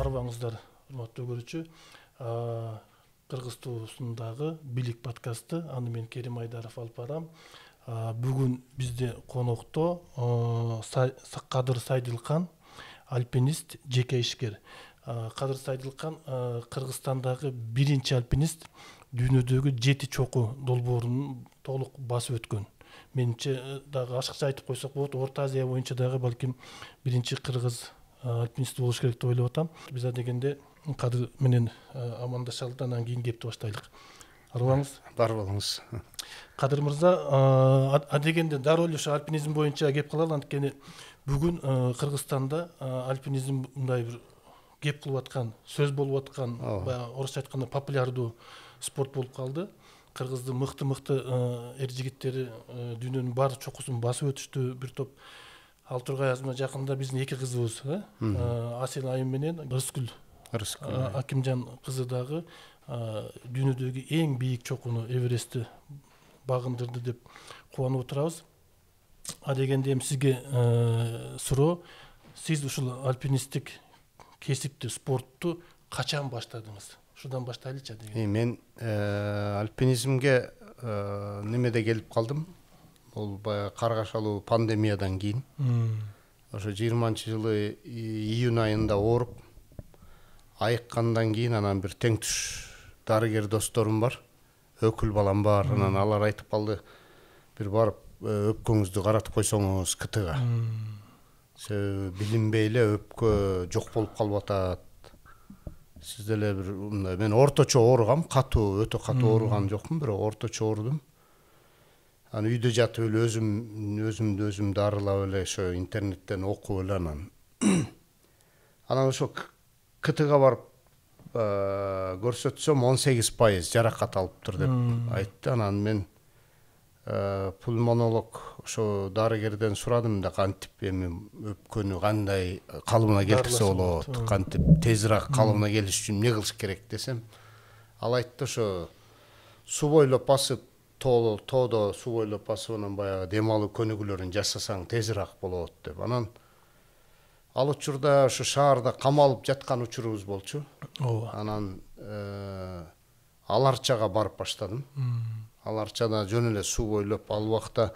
Арбаңыздар, урматтуу көрүүчү. Кыргыз туусундагы Билик подкасты, аны мен Керим Айдаров алып барам. Бүгүн бизде конокто Кадыр Сайдылкан, альпинист, жеке ишкер. Кадыр Сайдылкан Кыргызстандагы биринчи альпинист, дүйнөдөгү 7 чоку долбоорун толук басып өткөн. Менимче дагы ашыкча айтып койсок болот, Орто Азия боюнча дагы балким биринчи кыргыз альпинист болуш керек деп ойлоп атам. Биз адегенде Кадыр менен амандашалып, анан кийин кепти баштайлык. Арбаңыз? Бар болуңуз. Кадыр мырза, адегенде дароо эле ошо альпинизм боюнча кеп калалы, анткени бүгүн Кыргызстанда альпинизм мындай бир кеп кылып аткан, сөз болуп аткан, баягы орусча айтканда популярдуу спорт болуп калды. Кыргыздын мыкты эр жигиттери дүйнөнүн баардык чокусун басып өтүштү. Бир топ ал Тургай жакында биздин эки кызыбыз, Асел айым менен Рыскүл Акимжан кызы дагы дүйнөдөгү эң бийик чокуну Эверестти багындырды деп кубанып отурабыз. Адегенде эми сизге суроо, сиз ушул альпинисттик кесипти, спортту качан баштадыңыз? Шудан баштайлычы адегенде. Мен альпинизмге немеде келип калдым. Бул баягы каргашалуу пандемиядан кийин. Ошо 20-жылы июнь айында ооруп, айыккандан кийин анан бир тең туш дарыгер досторум бар, өкүл балам бар. Анан алар айтып калды, бир барып өпкөңүздү каратып койсоңуз КТга. Билинбей эле өпкө жок болуп калып атат. Сиз деле бир мындай, мен орточо ооругам, өтө катуу ооруган жокмун, бирок орточо оорудум. Аны үйдө жатып эле өзүм дарылап эле ошо интернеттен окуп эле анан ошо КТга барып көрсөтсөм 18% жаракат алыптыр деп айтты. Анан мен пульмонолог ошо дарыгерден сурадым да, кантип эми өпкөнү кандай калыбына келтирсе болот, кантип тезирээк калыбына келиш үчүн эмне кылыш керек десем, ал айтты ошо суу бойлоп басып, тоодо суу бойлоп басып, анан баягы дем алуу көнүгүүлөрүн жасасаң тезирээк болот деп. Анан ал учурда ошо шаарда камалып жаткан учурубуз болчу. Анан Аларчага барып баштадым. Аларчада жөн эле суу бойлоп, ал убакта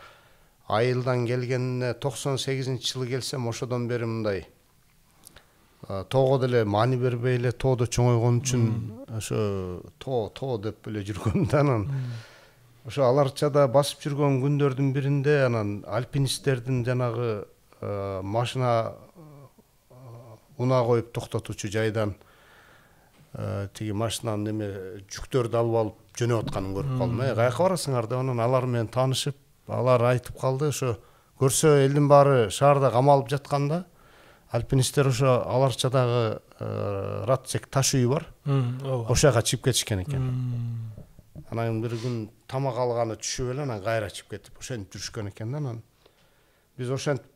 айылдан келгенине 98-жылы келсем, ошодон бери мындай тоого деле маани бербей эле, тоодо чоңойгон үчүн ошо тоо деп эле жүргөм да. Анан ошо Аларчада басып жүргөн күндөрдүн биринде анан альпинисттердин жанагы машина унаа коюп токтотуучу жайдан тиги машинанын неме жүктөрдү алып жөнөп атканын көрүп калдым. Каяка барасыңар деп, анан алар менен таанышып, алар айтып калды, ошо көрсө элдин баары шаарда камалып жатканда, альпинисттер ошо Аларчадагы Рацек таш үйү бар, ошол жака чыгып кетишкен экен. Анан бир күн тамак алганы түшүп эле, анан кайра чыгып кетип ошентип жүрүшкөн экен да. Анан биз ошентип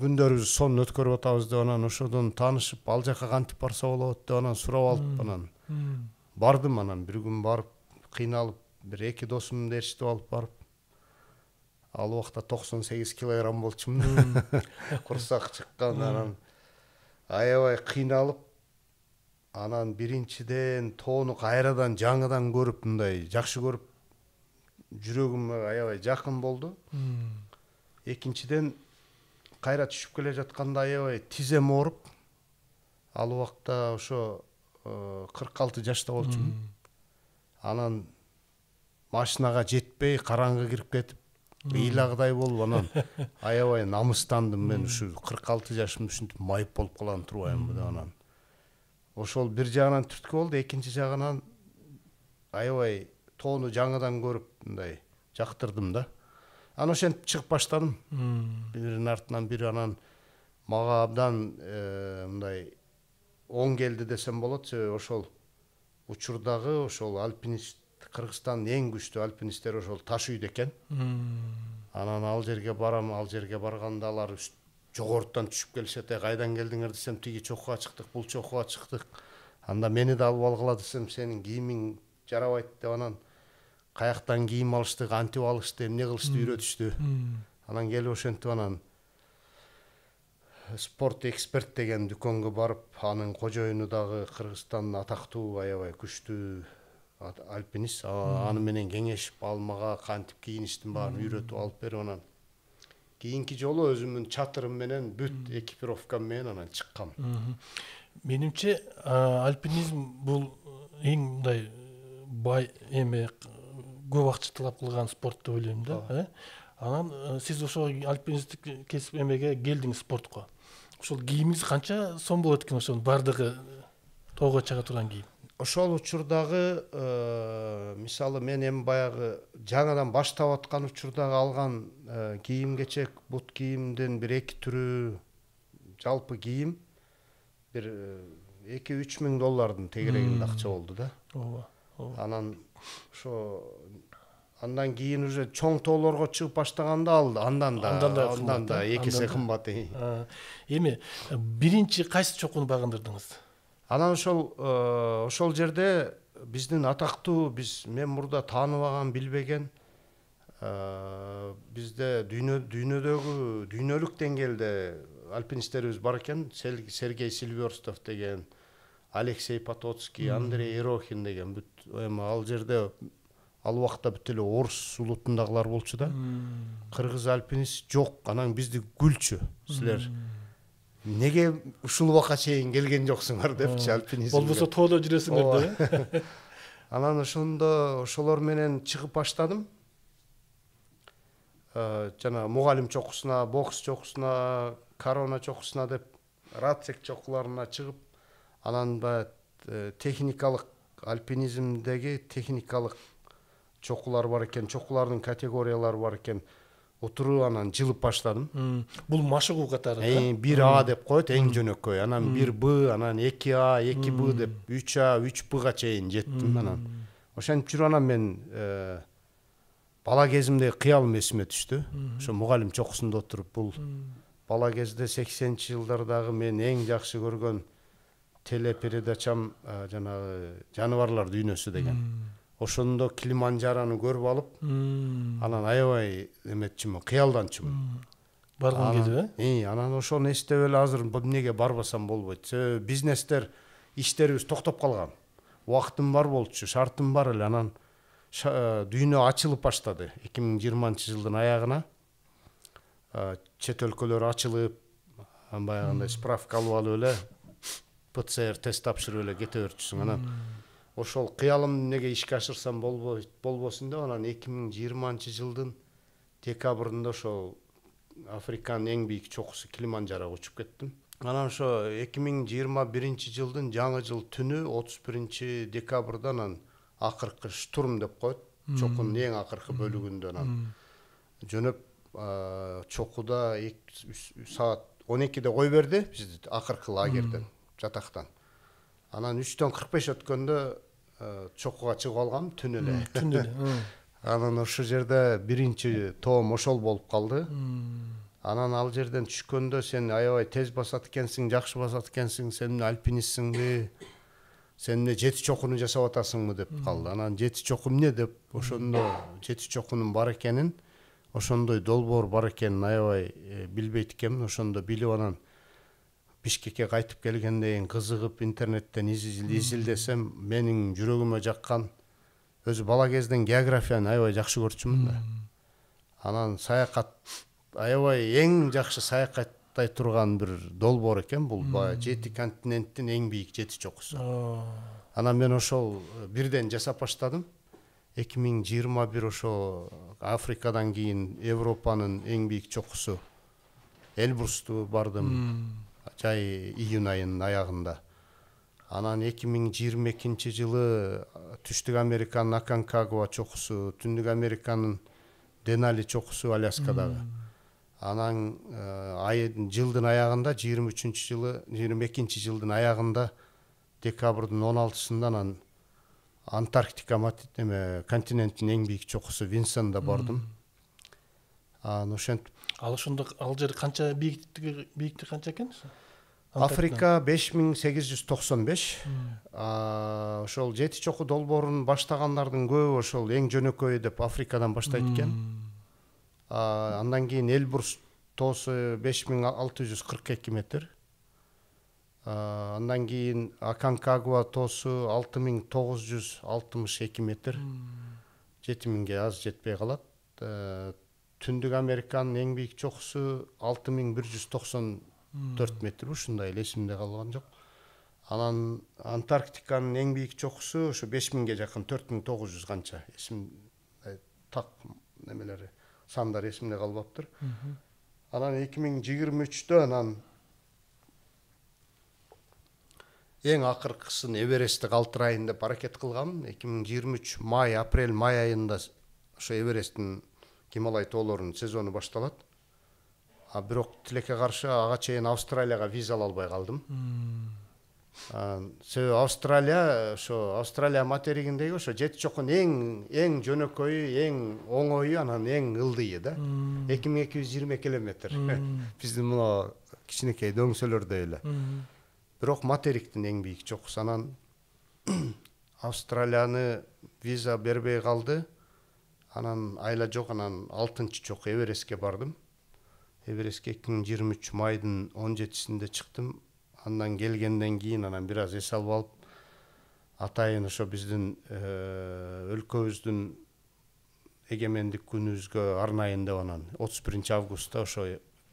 күндөрүбүздү сонун өткөрүп атабыз деп, анан ошодон таанышып, ал жака кантип барса болот деп анан сурап алып, анан бардым. Анан бир күн барып, кыйналып, бир эки досумду ээрчитип алып барып, ал убакта 98 килограмм болчумун. Курсак чыккан, анан аябай кыйналып, анан биринчиден тоону кайрадан жаңыдан көрүп, мындай жакшы көрүп, жүрөгүмө аябай жакын болду. Экинчиден кайра түшүп келе жатканда аябай тизем ооруп, ал убакта ошо 46 жашта болчумун. Анан машинага жетпей, караңгы кирип кетип, ыйлагыдай болуп, анан аябай намыстандым. Мен ушу 46 жашым ушинтип майып болуп калган турбаймынбы деп. Анан ошол бир жагынан түрткү болду, экинчи жагынан аябай тоону жаңыдан көрүп, мындай жактырдым да. Анан ошентип чыгып баштадым. Биринин артынан бири, анан мага абдан мындай оң келди десем болот. Ошол учурдагы ошол альпинист, Кыргызстандын эң күчтүү альпинисттери ошол таш үйдө экен. Анан ал жерге барам, ал жерге барганда алар жогорутан түшүп келишет. Кайдан келдиңер десем, тиги чокуга чыктык, бул чокуга чыктык. Анда мени да алып алгыла десем, сенин кийимиң жарабайт деп, анан каяктан кийим алышты, кантип алышты, эмне кылышты үйрөтүштү. Анан келип ошентип, анан спорт эксперт деген дүкөнгө барып, анын кожоюну дагы Кыргызстандын атактуу аябай күчтүү альпинист. Аны менен кеңешип, ал мага кантип кийиништин баарын үйрөтүп алып берип, анан кийинки жолу өзүмдүн чатырым менен бүт экипировкам менен анан чыккам. Менимче альпинизм бул эң мындай бай эме көп акча талап кылган спорт деп ойлойм да. Анан сиз ошо альпинисттик кесип эмеге келдиңиз спортко. Ошол кийимиңиз канча сом болот экен, ошонун бардыгы тоого чыга турган кийим? Ошол учурдагы мисалы мен эми баягы жаңадан баштап аткан учурдагы алган кийим кечек, бут кийимдин бир 2 түрү жалпы кийим бир 2-3 миң доллардын тегерегинде акча болду да. Ооба. Анан ошо андан кийин уже чоң тоолорго чыгып баштаганда ал андан да 2 эсе кымбат. Эми биринчи кайсы чокуну багындырдыңыз? Анан ошол жерде биздин атактуу, мен мурда тааныбаган, билбеген бизде дүйнөлүк деңгээлде альпинисттерибиз бар экен. Сергей Сильверстов деген, Алексей Потоцкий, Андрей Ерохин деген. Эми ал жерде ал убакта бүт эле орус улутундагылар болчу да. Кыргыз альпинист жок. Анан бизди күлчү. Силер неге ушул убакка чейин келген жоксуңар депчи альпинизмге. Болбосо тоодо жүрөсүңөр да. Анан ошолор менен чыгып баштадым. Жана мугалим чокусуна, бокс чокусуна, корона чокусуна деп рацек чокуларына чыгып, анан техникалык альпинизмдеги техникалык чокулар бар экен, чокулардын категориялары бар экен. Отуруп анан жылып баштадым. Бул машыгуу катары да. 1А деп коет, эң жөнөкөй. Анан 1Б, анан 2А, 2Б деп 3А, 3Бга чейин жеттим. Анан ошентип жүрүп анан мен бала кезимде кыялым эсиме түштү. Ошо мугалим чокусунда отуруп, бул бала кезде 80-чи жылдардагы мен эң жакшы көргөн телепередачам жанагы жаныбарлар дүйнөсү деген. Ошондо Килиманджарону көрүп алып, анан аябай эметчимин, кыялданчумун. Барган кезде, анан ошону эстеп эле азыр эмнеге барбасам болбойт. Бизнестер, иштерибиз токтоп калган. Убактым бар болчу, шартым бар эле. Анан дүйнө ачылып баштады 2020-жылдын аягына. Чет өлкөлөр ачылып, баягындай справка алып алып эле ПЦР тест тапшырып эле кете берчүсүң. Анан ошол кыялым неге ишке ашырсам болбосун деп, анан 2020-жылдын декабрында ошол Африканын эң бийик чокусу Килиманджарого учуп кеттим. Анан ошо 2021-жылдын жаңы жыл түнү 31 декабрда анан акыркы штурм деп коет, чокунун эң акыркы бөлүгүндө анан жөнөп чокуда саат 12-де кой берди бизди акыркы лагерден, жатактан. Анан 3:45 өткөндө чокуга чыгып алгам түн эле. Анан ошол жерде биринчи тоом ошол болуп калды. Анан ал жерден түшкөндө сен аябай тез басат экенсиң, жакшы басат экенсиң, сен альпинистсиңби, сен эмне 7 чокуну жасап атасыңбы деп калды. Анан 7 чоку эмне деп, ошондо 7 чокунун бар экенин, ошондой долбоор бар экенин аябай билбейт экенмин. Ошондо билип анан Бишкекке кайтып келгенден кийин кызыгып интернеттен изилдесем, менин жүрөгүмө жаккан, өзү бала кезден географияны аябай жакшы көрчүмүн да. Анан саякат аябай эң жакшы саякаттай турган бир долбоор экен бул. 7 континенттин эң бийик 7 чокусу. Анан мен ошол бирден жасап баштадым. 2021 ошо Африкадан кийин Европанын эң бийик чокусу Эльбрусту бардым. Жай июнь айынын аягында. Анан 2022-жылы Түштүк Американын Аконкагуа чокусу, Түндүк Американын Денали чокусу Аляскадагы. Анан жылдын аягында 22-жылдын аягында декабрдын 16-сында анан Антарктика континенттин эң бийик чокусу Винсенда бардым. Ошентип ал жер канча бийиктиги канча экен? Африка 5895. Ошол 7 чоку долбоорун баштагандардын көбү ошол эң жөнөкөй деп Африкадан баштайт экен. Андан кийин Эльбрус тоосу 5642 метр. Андан кийин Аконкагуа тоосу 6962 метр. 7000ге аз жетпей калат. Түндүк Американын эң бийик чокусу 6194 метр. Ушундай эле эсимде калган жок. Анан Антарктиканын эң бийик чокусу ошо 5000ге жакын, 4900 канча. Эсим так немелери, сандар эсимде калбаптыр. Анан 2023-тө анан эң акыркысын Эверестти калтырайын деп аракет кылгам. 2023 апрель-май айында ошо Эвересттин Гималай тоолорунун сезону башталат. Бирок тилекке каршы ага чейин Австралияга виза ала албай калдым. Себеби Австралия материгиндеги ошо жети чокун эң жөнөкөйү, эң оңою, анан эң ылдыйы да. 2220 километр. Биздин мына кичинекей дөңсөлөрдөй эле. Бирок материктин эң бийик чокусу. Анан Австралияны виза бербей калды. Анан айла жок, анан 6-чы чокку Эверестке бардым. Эверестке 2023 майдын 17-синде чыктым. Андан келгенден кийин анан бир аз эс алып алып, атайын ошо биздин өлкөбүздүн эгемендик күнүбүзгө арнайын деп анан 31-августта ошо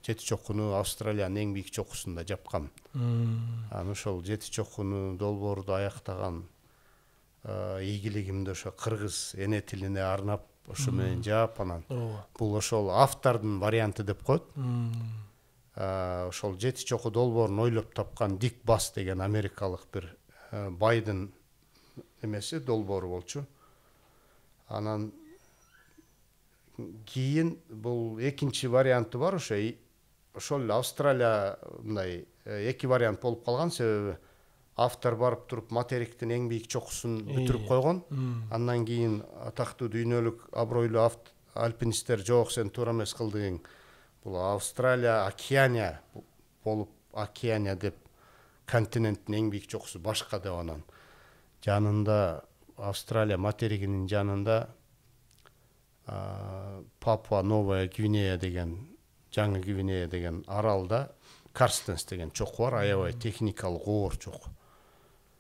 жети чоккуну Австралиянын эң бийик чокусунда жапкам. Анан ошол жети чоккуну долбоорду аяктаган ийгилигимди ошо кыргыз эне тилине арнап ошо менен жаап, анан бул ошол автордун варианты деп коет. Ошол жети чокку долбоорун ойлоп тапкан Дик Бас деген америкалык бир байдын эмеси, долбоору болчу. Анан кийин бул экинчи варианты бар, ошол эле Австралия мындай эки вариант болуп калган, себеби автор барып туруп материктин эң бийик чокусун бүтүрүп койгон. Андан кийин атактуу дүйнөлүк абройлуу альпинисттер жок, сен туура эмес кылдың. Бул Австралия Океания болуп, Океания деп континенттин эң бийик чокусу башка деп, анан жанында Австралия материгинин жанында Папуа Новая Гвинея деген, Жаңы Гвинея деген аралда Карстенс деген чокку бар, аябай техникалык оор чокку.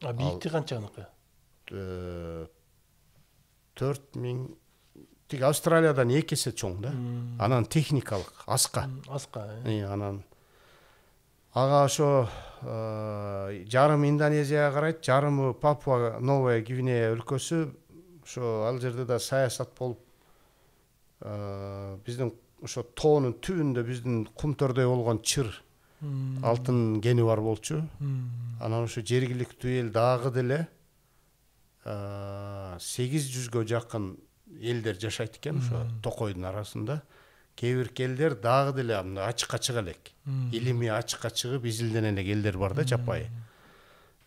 Бийикти канча аныкы? 4000. Тик Австралиядан 2 эсе чоң да. Анан техникалык аска. Анан ага ошо жарым Индонезияга карайт, жарымы Папуа Новая Гвинея өлкөсү. Ошо ал жерде да саясат болуп, биздин ошо тоонун түбүндө биздин кумтөрдөй болгон чыр алтын кени бар болчу. Анан ошо жергиликтүү эл дагы деле 800гө жакын элдер жашайт экен ошо токойдун арасында. Кээ бир элдер дагы деле ачыкка чыга элек. Илимий ачыкка чыгып изилдене элек элдер бар да, жапайы.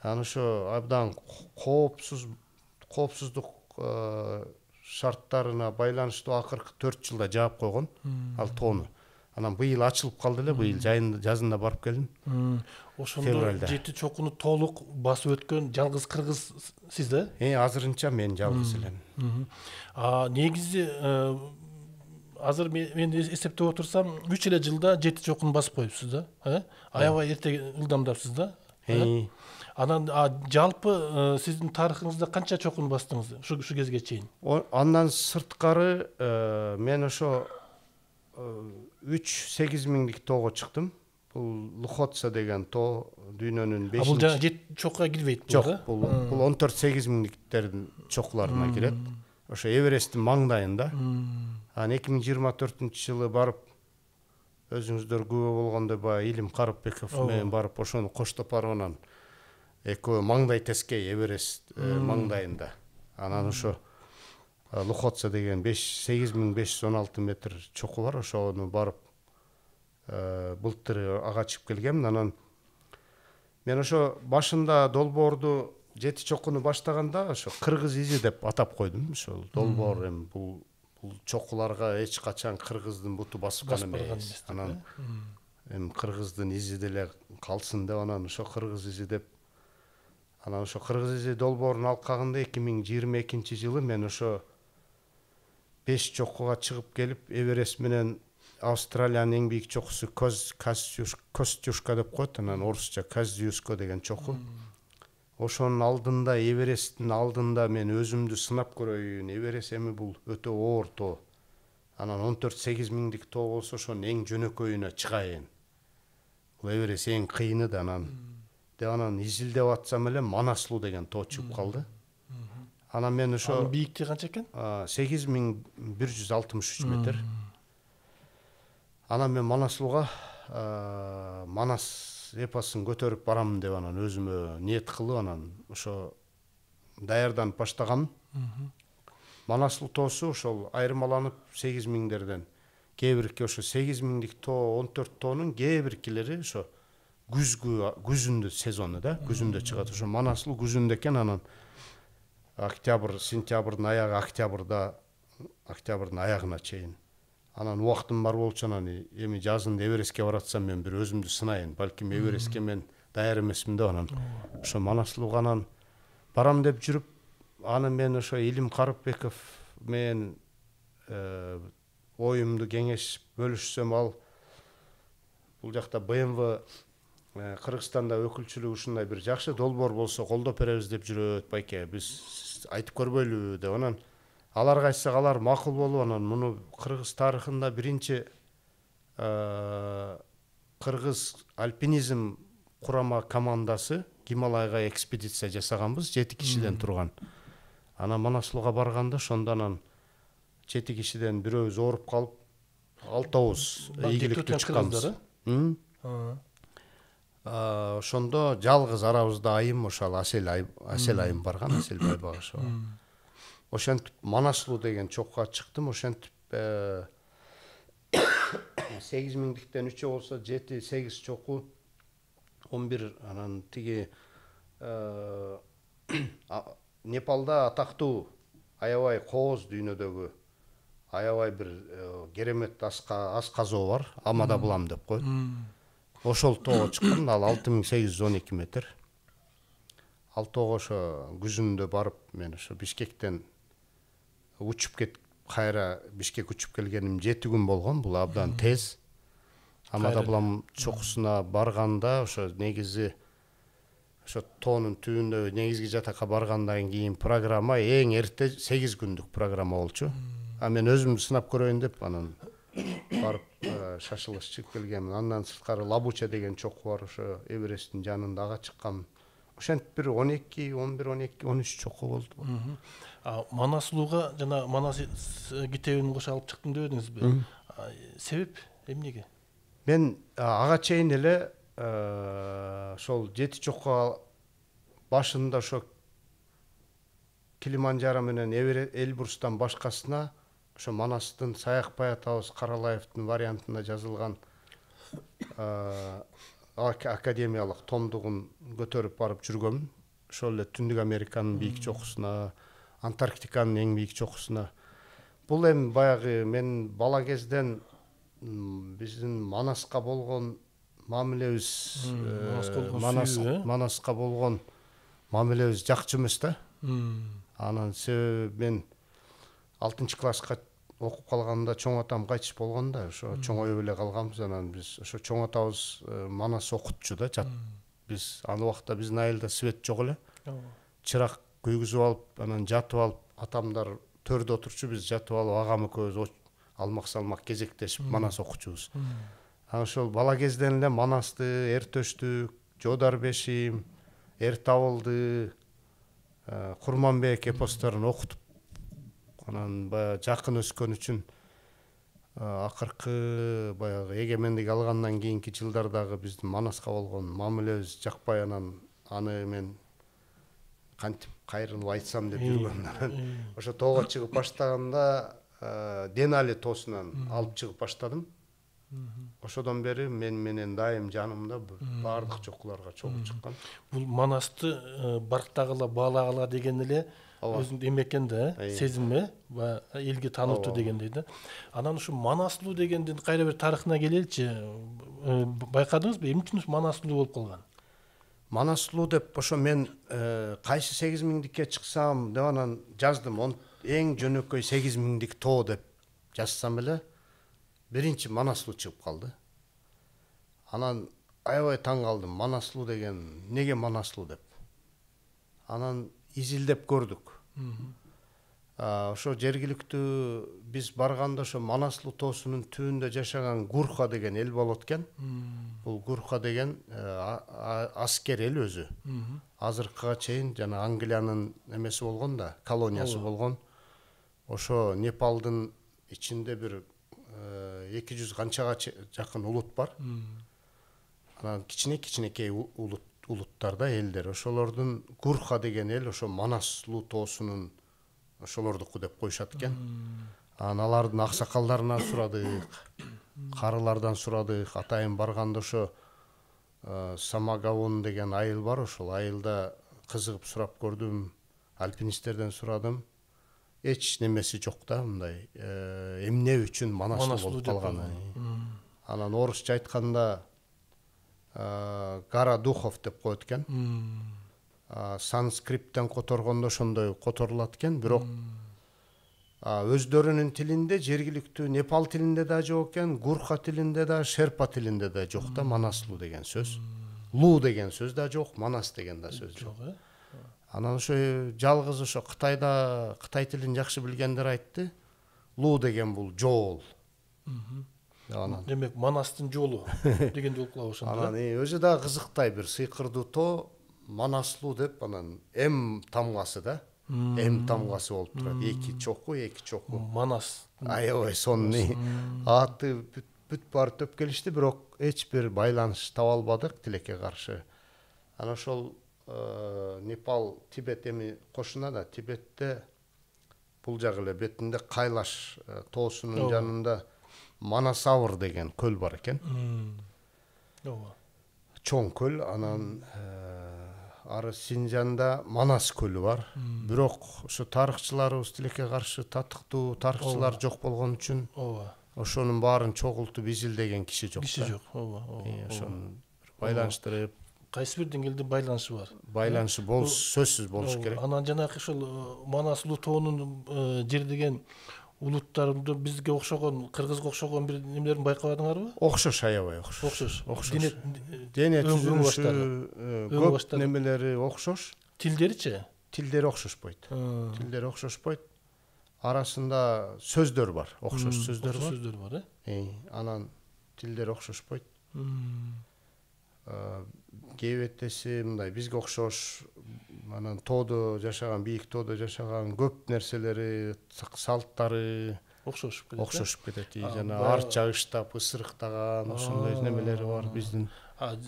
Анан ошо абдан коопсуздук шарттарына байланыштуу акыркы 4 жылда жаап койгон ал тоону. Анан быйыл ачылып калды эле, быйыл жазында барып келдим. Ошондо жети чокуну толук басып өткөн жалгыз кыргыз сиз да? Азырынча мен жалгыз элем. Негизи азыр мен эсептеп отурсам 3 эле жылда жети чокуну басып коюпсуз да? Аябай эрте ылдамдапсыз да? Анан жалпы сиздин тарыхыңызда канча чокуну бастыңыз ушу кезге чейин? Андан сырткары мен ошо 3-8 миңдик тоого чыктым. Бул Лхотса деген тоо дүйнөнүн 5-чи. Бул жана жети чокуга кирбейт бул да? Жок, бул 14-8 миңдиктердин чокуларына кирет. Ошо Эвересттин маңдайында. Анан 2024-жылы барып, өзүңүздөр күбө болгондой баягы Илим Карыпбеков менен барып ошону коштоп барып, анан экөө маңдай тескей Эверест маңдайында. Анан ошо Лхотса деген 8516 метр чоку бар, ошону барып былтыр ага чыгып келгем. Анан мен ошо башында долбоорду жети чокуну баштаганда ошо кыргыз изи деп атап койдум. Ошол долбоор эми бул чокуларга эч качан кыргыздын буту баскан эмес. Анан эми кыргыздын изи деле калсын деп, анан ошо кыргыз изи деп, анан ошо кыргыз изи долбоорун алкагында 2022-жылы мен ошо 5 чокуга чыгып келип, Эверест менен Австралиянын эң бийик чокусу Костюшка деп коет, анан орусча Костюшка деген чоку. Ошонун алдында, Эвересттин алдында мен өзүмдү сынап көрөйүн. Эверест эми бул өтө оор тоо. Анан 14-8 миңдик тоо болсо ошонун эң жөнөкөйүнө чыгайын. Бул Эверест эң кыйыны да анан изилдеп атсам эле Манаслуу деген тоо чыгып калды. Анан мен ошо Анын бийиктиги канча экен? 8163 метр. Анан мен Манаслууга Манас эпосын көтөрүп барам деп анан өзүмө ниет кылып анан ошо даярданып баштагам. Манаслуу тоосу ошол айырмаланып 8 миңдерден. Кээ бирки ошо 8 миңдик тоо, 14 тоонун кээ биркилери ошо күзүндө сезону да, күзүндө чыгат. Ошо Манаслуу күзүндө экен, анан октябрь, сентябрдын аягы, октябрдын аягына чейин. Анан убактым бар болчу, анан эми жазында Эверестке баратсам мен бир өзүмдү сынайын. Балким Эверестке мен даяр эмесмин деп анан ошо Манаслууга анан барам деп жүрүп, аны мен ошо Илим Карыпбеков менен оюмду кеңеш бөлүшсөм, ал бул жакта БМВ Кыргызстанда өкүлчүлүгү ушундай бир жакшы долбоор болсо колдоп беребиз деп жүрөт, байке биз айтып көрбөйлүбү деп. Анан аларга айтсак алар макул болуп, анан муну кыргыз тарыхында биринчи кыргыз альпинизм курама командасы Гималайга экспедиция жасаганбыз, 7 кишиден турган. Анан Манаслууга барганда ошондо анан 7 кишиден бирөөбүз ооруп калып, 6-ообуз ийгиликтүү чыкканбыз. Ошондо жалгыз арабызда айым ошол Асел айым барган, Асел Байбагашева. Ошентип Манаслуу деген чокуга чыктым. Ошентип 8 миңдиктен 3 болсо 7-8 чоку 11. Анан тиги Непалда атактуу аябай кооз дүйнөдөгү аябай бир керемет асказоо бар, Амада Булам деп коет. Ошол тоого чыккан, ал 6812 метр. Ал тоого ошо күзүндө барып, мен ошо Бишкектен учуп кетип, кайра Бишкек учуп келгеним 7 күн болгон. Бул абдан тез. Амада Булам чокусуна барганда ошо негизи ошо тоонун түбүндө негизги жатакка баргандан кийин программа эң эрте 8 күндүк программа болчу. Мен өзүмдү сынап көрөйүн деп анан барып шашылыш чыгып келгем. Андан сырткары Лабуча деген чоку бар, ошо Эвересттин жанында, ага чыккам. Ошентип бир 12, 11, 12, 13 чоку болду. Манаслууга жана Манас китебин кошо алып чыктым деп эдиңизби? Себеп эмнеге? Мен ага чейин эле ошол 7 чокуга башында ошо Килиманжаро менен Эльбрустан башкасына ошо Манастын Саякбай атабыз Каралаевдин вариантында жазылган академиялык томдугун көтөрүп барып жүргөмүн. Ошол эле Түндүк Американын бийик чокусуна, Антарктиканын эң бийик чокусуна. Бул эми баягы мен бала кезден биздин Манаска болгон мамилебиз, Манаска болгон мамилебиз жакчу эмес да. Анан себеби мен 6-класска окуп калганда чоң атам кайтыш болгон да, ошо чоңоюп эле калганбыз. Анан биз ошо чоң атабыз Манас окутчу да, биз ал убакта биздин айылда свет жок эле. Чырак күйгүзүп алып, анан жатып алып, атамдар төрдө отурчу, биз жатып алып, агам экөөбүз алмак-салмак кезектешип Манас окучубуз. Ошол бала кезден эле Манасты, Эртөштү, Жодар Бешим, Эртабылды, Курманбек эпосторун окутуп, анан баягы жакын өскөн үчүн акыркы баягы эгемендик алгандан кийинки жылдардагы биздин Манаска болгон мамилебиз жакпай, анан аны мен кантип кайрылып айтсам деп жүргөм. Ошо тоого чыгып баштаганда Денали тоосунан алып чыгып баштадым. Ошодон бери мен менен дайым жанымда баардык чокуларга чогуу чыккан. Бул Манасты барктагыла, баалагыла деген эле өзүңдүн эме экен да, сезими, элге таанытуу дегендей да. Анан ушу Манаслуу дегендин кайра бир тарыхына келеличи. Байкадыңызбы, эмне үчүн Манаслуу болуп калган? Манаслуу деп ошо мен кайсы 8 миңдикке чыксам деп анан жаздым. Эң жөнөкөй 8 миңдик тоо деп жазсам эле биринчи Манаслуу чыгып калды. Анан аябай таң калдым. Манаслуу деген неге Манаслуу деп. Анан изилдеп көрдүк. Ошо жергиликтүү биз барганда ошо Манаслуу тоосунун түбүндө жашаган Гурха деген эл болот экен. Бул Гурха деген аскер эл өзү. Азыркыга чейин жана Англиянын эмеси болгон да, колониясы болгон. Ошо Непалдын ичинде бир 200 канчага жакын улут бар. Анан кичинекей улуттар да, элдер. Ошолордун Гурха деген эл ошо Манаслуу тоосунун ошолордуку деп коюшат экен. Анан алардын аксакалдарынан сурадык, карылардан сурадык. Атайын барганда ошо Самагавун деген айыл бар, ошол айылда кызыгып сурап көрдүм, альпинисттерден сурадым. Эч немеси жок да, мындай эмне үчүн Манаслуу болуп калганы. Анан орусча айтканда Гора Духов деп коет экен. Санскриттен которгондо ошондой которулат экен, бирок өздөрүнүн тилинде, жергиликтүү Непал тилинде да жок экен, Гурха тилинде да, Шерпа тилинде да жок да Манаслуу деген сөз. Луу деген сөз да жок, Манас деген да сөз жок. Анан ошо жалгыз ошо Кытайда Кытай тилин жакшы билгендер айтты. Луу деген бул жол. Демек Манастын жолу дегенде болуп калабы ошондо. Анан өзү да кызыктай бир сыйкырдуу тоо Манаслуу деп, анан М тамгасы да. М тамгасы болуп турат. Эки чоку. Манас. Аябай сонун аты бүт баары төп келишти, бирок эч бир байланыш таба албадык тилекке каршы. Анан ошол Непал, Тибет эми кошуна да, Тибетте бул жагы эле бетинде Кайлаш тоосунун жанында Манасавр деген көл бар экен. Чоң көл. Анан ары Синжанда Манас көлү бар. Бирок ошо тарыхчыларыбыз тилекке каршы татыктуу тарыхчылар жок болгон үчүн ошонун баарын чогултуп изилдеген киши жок. Ошону байланыштырып, кайсы бир деңгээлде байланышы бар. Байланышы сөзсүз болуш керек. Анан жанагы ошол Манаслуу тоонун жердеген улуттарында бизге окшогон, кыргызга окшогон бир немелерин байкабадыңарбы? Окшош, аябай окшош. Дене түзүлүшү, көп немелери окшош. Тилдеричи? Тилдери окшошпойт. Арасында сөздөр бар, окшош сөздөр бар. Анан тилдери окшошпойт. Кебетеси мындай бизге окшош, анан тоодо жашаган, бийик тоодо жашаган көп нерселери, салттары окшошуп кетет. Жана ар чагыштап, ысырыктаган ошондой немелери бар биздин.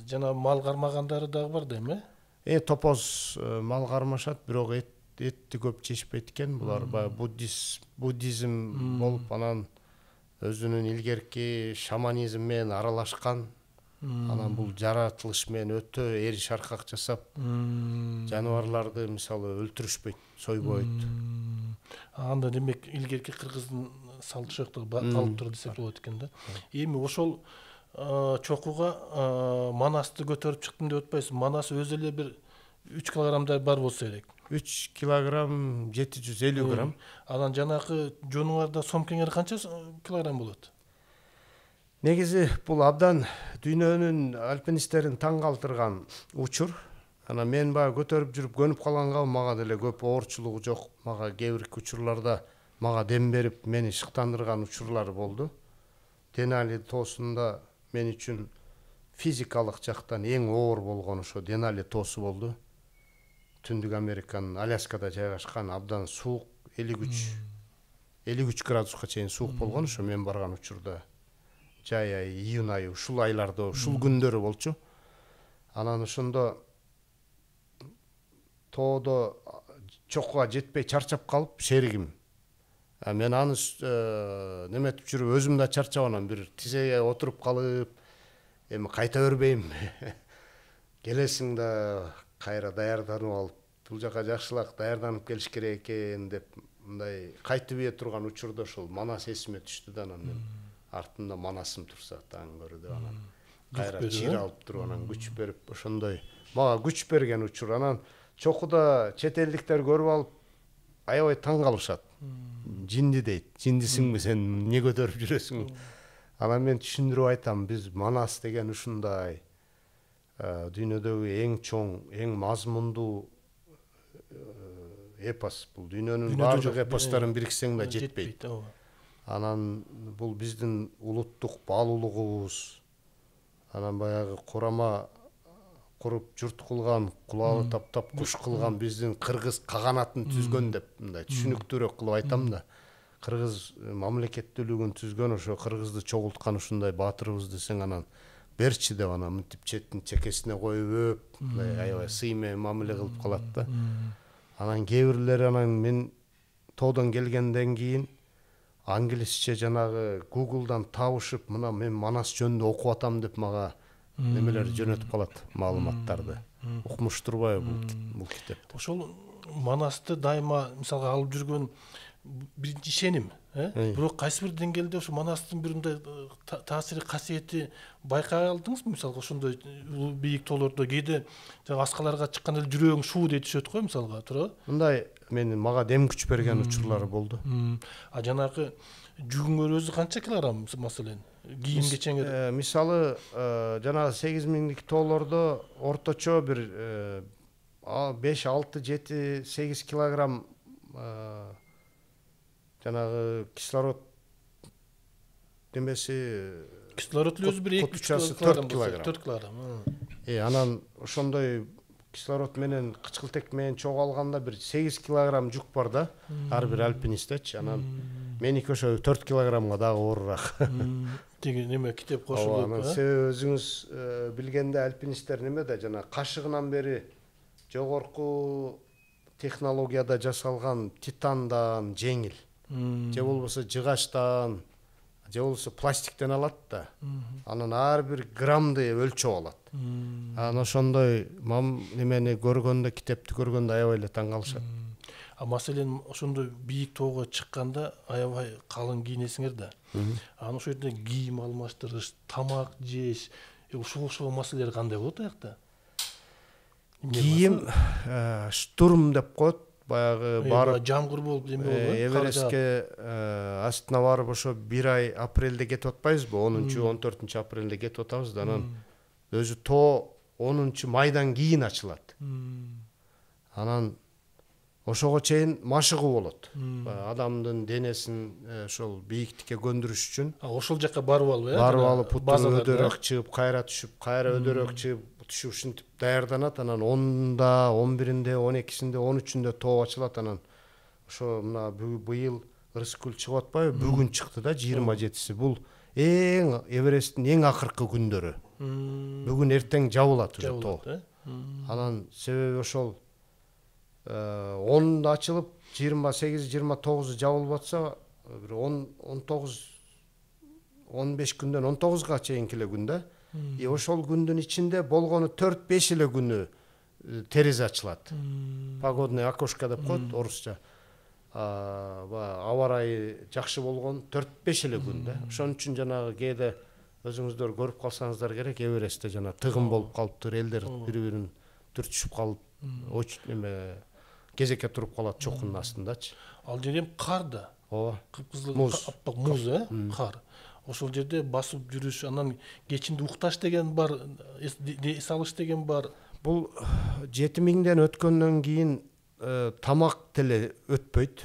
Жана мал кармагандары дагы бар да эми? Топоз мал кармашат, бирок этти көп жешпейт экен. Булар буддизм болуп, анан өзүнүн илгерки шаманизм менен аралашкан. Анан бул жаратылыш менен өтө эри шаркак жасап, жаныбарларды мисалы өлтүрүшпөйт, сойбойт. Анда демек илгерки кыргыздын салт жоктугу калып тур десек болот экен да. Эми ошол чокуга Манасты көтөрүп чыктым деп атпайсыз? Манас өзү эле бир 3 килограммдай бар болсо керек. 3 килограмм 750 грамм. Анан жанакы жонуңарда сомкеңер канча килограмм болот? Негизи бул абдан дүйнөнүн альпинисттерин таң калтырган учур. Анан мен баягы көтөрүп жүрүп көнүп калганга мага деле көп оорчулугу жок. Мага кээ бир учурларда мага дем берип мени шыктандырган учурлар болду. Денали тоосунда мен үчүн физикалык жактан эң оор болгон ошо Денали тоосу болду. Түндүк Американын Аляскада жайгашкан, абдан суук, 53 градуска чейин суук болгон ошо мен барган учурда. Жай ай, июнь айы, ушул айларда, ушул күндөрү болчу. Анан ошондо тоодо чокуга жетпей чарчап калып, шеригим. Мен аны неметип жүрүп, өзүм да чарчап, анан бир тизеге отуруп калып, эми кайта бербейм. Келесиң да кайра даярданып алып, бул жака жакшылап даярданып келиш керек экен деп, мындай кайтып ие турган учурда ошол Манас эсиме түштү да, анан мен артында Манасым турса таң көрдү, анан кайра чир алып туруп, анан күч берип, ошондой мага күч берген учур. Анан чокуда чет элдиктер көрүп алып аябай таң калышат. Жинди дейт. Жиндисиңби сен, эмне көтөрүп жүрөсүң? Анан мен түшүндүрүп айтам, биз Манас деген ушундай дүйнөдөгү эң чоң, эң мазмундуу эпос. Бул дүйнөнүн баардык эпосторун бириксең да жетпейт. Анан бул биздин улуттук баалуулугубуз. Анан баягы курама куруп журт кылган, кулабы таптап куш кылган биздин кыргыз каганатын түзгөн деп мындай түшүнүктүүрөөк кылып айтам да. Кыргыз мамлекеттүүлүгүн түзгөн, ошо кыргызды чогулткан ушундай баатырыбыз десең, анан берчи деп анан мынтип четтин чекесине коюп өп, мындай аябай сый менен мамиле кылып калат да. Анан кээ бирлери анан мен тоодон келгенден кийин англисче жанагы Google'дан табышып, мына мен Манас жөнүндө окуп атам деп мага немелер жөнөтүп калат, маалыматтарды. Укмуш турбайбы бул китепти? Ошол Манасты дайыма мисалга алып жүргөн биринчи ишеним, бирок кайсы бир деңгээлде ошо Манастын бир мындай таасири, касиети байкай алдыңызбы? Мисалга ошондой бийик тоолордо кээде жана аскаларга чыкканда эле жүрөгүң шуудей түшөт го, мисалга, туурабы? Мындай мага дем күч берген учурлары болду. А жанагы жүгүңөр өзү канча килограмм маселен? Кийим кечеңер? Мисалы, жанагы 8000 тоолордо орточо бир 5, 6, 7, 8 килограмм жанагы кислород немеси, Кислород өзү бир 4 килограмм. 4 килограмм. Анан ошондой кислород менен кычкылтек менен чогулганда бир 8 килограмм жүк бар да, ар бир альпинисттечи. Анан меники ошо 4 килограммга дагы оорураак. Тиги неме китеп кошулуп. Анан себеби өзүңүз билгенде альпинисттер немеде, жана кашыгынан бери жогорку технологияда жасалган титандан жеңил, же болбосо жыгачтан, же болбосо пластиктен алат да. Анан ар бир граммды өлчөп алат. Анан ошондой немени көргөндө, китепти көргөндө аябай эле таң калышат. А маселен ошондой бийик тоого чыкканда аябай калың кийинесиңер да. Анан ошол жерде кийим алмаштырыш, тамак жеш, ушул маселелер кандай болот аякта? Кийим штурм деп коет. Баягы барып жамгыр болуп эме болот. Эверестке астына барып ошо 1 ай апрелде кетип атпайбызбы? 10-14 апрелде кетип атабыз да. Анан өзү тоо 10 майдан кийин ачылат. Анан ошого чейин машыгуу болот. Адамдын денесин ошол бийиктикке көндүрүш үчүн. Ошол жакка барып алып, барып алып, бутун өдөрөк чыгып, кайра түшүп, кайра өдөрөк чыгып, түшүп ушинтип даярданат. Анан 10-да, 11-инде, 12-синде, 13-үндө тоо ачылат. Анан ошо мына быйыл Ырыскүл чыгып атпайбы? Бүгүн чыкты да, 27-си. Бул эң Эвересттин эң акыркы күндөрү. Бүгүн эртең жабылат уже тоо. Анан себеби ошол 10-да ачылып, 28-29 жабылып атса, бир 15 күндөн 19-га чейинки эле күн да. Ошол күндүн ичинде болгону 4-5 эле күнү терезе ачылат. Погодный окошко деп коет орусча. Аба ырайы жакшы болгон 4-5 эле күн да. Ошон үчүн жанагы кээде өзүңүздөр көрүп калсаңыздар керек, Эверестте жана тыгын болуп калыптыр, элдер бири-бирин түртүшүп калып, кезекке туруп калат чокунун астындачы. Ал жер эми кар да. Ооба. Кыпкызыл аппак муз, кар. Ошол жерде басып жүрүш, анан кечинде укташ деген бар, эс алыш деген бар. Бул 7000ден өткөндөн кийин тамак деле өтпөйт.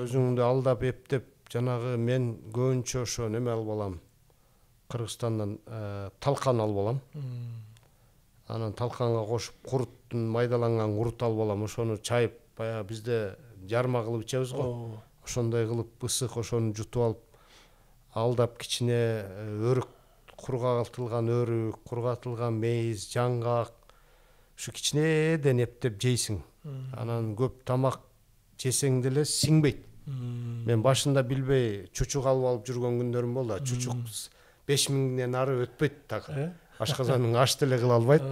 Өзүңдү алдап эптеп, жанагы мен көбүнчө ошо неме алып алам. Кыргызстандан талкан алып алам. Анан талканга кошуп куруттун майдаланган курут алып алам. Ошону чайып, баягы бизде жарма кылып ичебиз го. Ошондой кылып ысык ошону жутуп алып, алдап кичине өрүк, кургатылган өрүк, кургатылган мейиз, жаңгак, ушу кичинеден эптеп жейсиң. Анан көп тамак жесең деле сиңбейт. Мен башында билбей чучук алып жүргөн күндөрүм болду. Чучук 5000ден ары өтпөйт так. Ашказанын аш деле кыла албайт.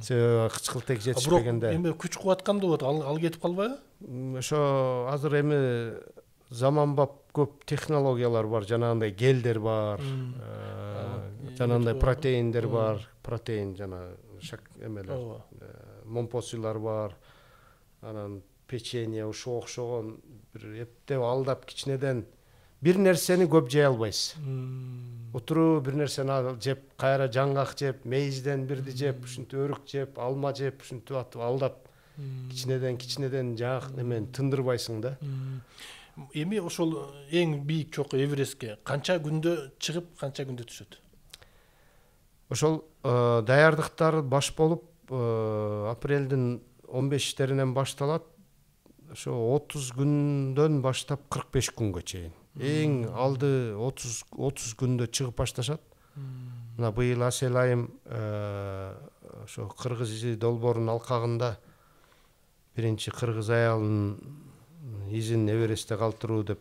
Себеби кычкылтек жетишпегенде. Бирок эми күч кубат кандай болот? Ал кетип калбайбы? Ошо азыр эми заманбап көп технологиялар бар, жанагындай гелдер бар, жанагындай протеиндер бар, протеин жана эмелер, момпосуйлар бар, анан печенье ушуга окшогон бир эптеп алдап кичинеден бир нерсени көп жей албайсыз. Отуруу бир нерсени жеп, кайра жаңгак жеп, мейизден бирди жеп, ушинтип өрүк жеп, алма жеп, ушинтип атып алдап кичинеден жак немени тындырбайсың да. Эми ошол эң бийик чоку Эверестке канча күндө чыгып, канча күндө түшөт? Ошол даярдыктар баш болуп апрелдин 15-теринен башталат. Ошо 30 күндөн баштап 45 күнгө чейин. Эң алды 30 күндө чыгып башташат. Мына быйыл Асел айым ошо Кыргыз изи долбоорунун алкагында биринчи кыргыз аялынын изин Эверестте калтыруу деп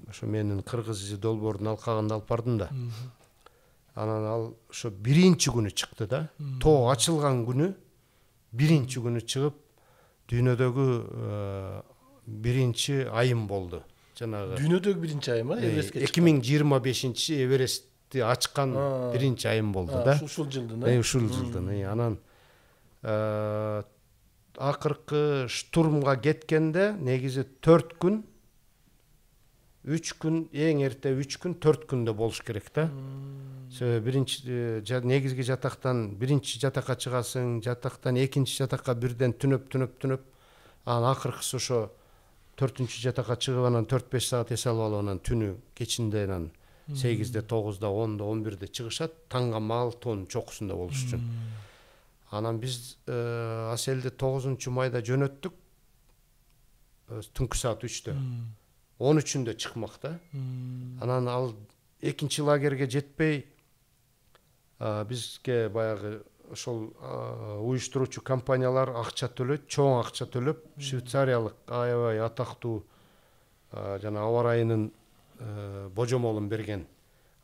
ошо менин Кыргыз изи долбоорунун алкагында алып бардым да. Анан ал ошо биринчи күнү чыкты да. Тоо ачылган күнү биринчи күнү чыгып дүйнөдөгү биринчи айым болду. Жанагы Дүйнөдөгү биринчи айым, Эверестке 2025 Эверестти ачкан биринчи айым болду да. Ушул жылдын, Ушул жылдын. Анан акыркы штурмга кеткенде негизи 4 күн, 3 күн, эң эрте 3 күн, 4 күндө болуш керек да. Биринчи негизги жатактан биринчи жатакка чыгасың, жатактан экинчи жатакка бирден түнөп, анан акыркысы ошо 4-чү жатакка чыгып анан 4-5 саат эс алып алып анан түнү кечинде анан 8-де, 9-да, 10-да, 11-де чыгышат, таңга маал тоонун чокусунда болуш үчүн. Анан биз Аселди 9-майда жөнөттүк. Түнкү саат 3-тө. 13-үндө чыкмак да. Анан ал экинчи лагерге жетпей бизге баягы ошол уюштуруучу компаниялар акча төлөйт, чоң акча төлөп, швейцариялык аябай атактуу жана аба ырайынын божомолун берген.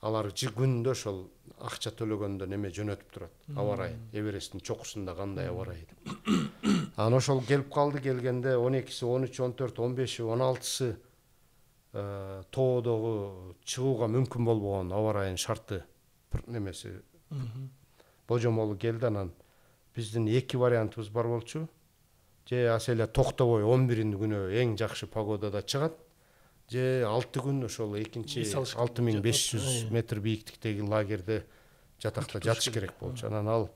Алар күндө ошол акча төлөгөндө неме жөнөтүп турат. Аба ырайы Эвересттин чокусунда кандай аба ырайы деп. Анан ошол келип калды, келгенде 12-си, 13-и, 14-и, 15-и, 16-сы тоодогу чыгууга мүмкүн болбогон аба ырайынын шарты немеси божомолу келди. Анан биздин эки вариантыбыз бар болчу. Же Аселя токтобой 11-күнү эң жакшы погодада чыгат, же 6 күн ошол экинчи 6500 метр бийиктиктеги лагерде жатакта жатыш керек болчу. Анан ал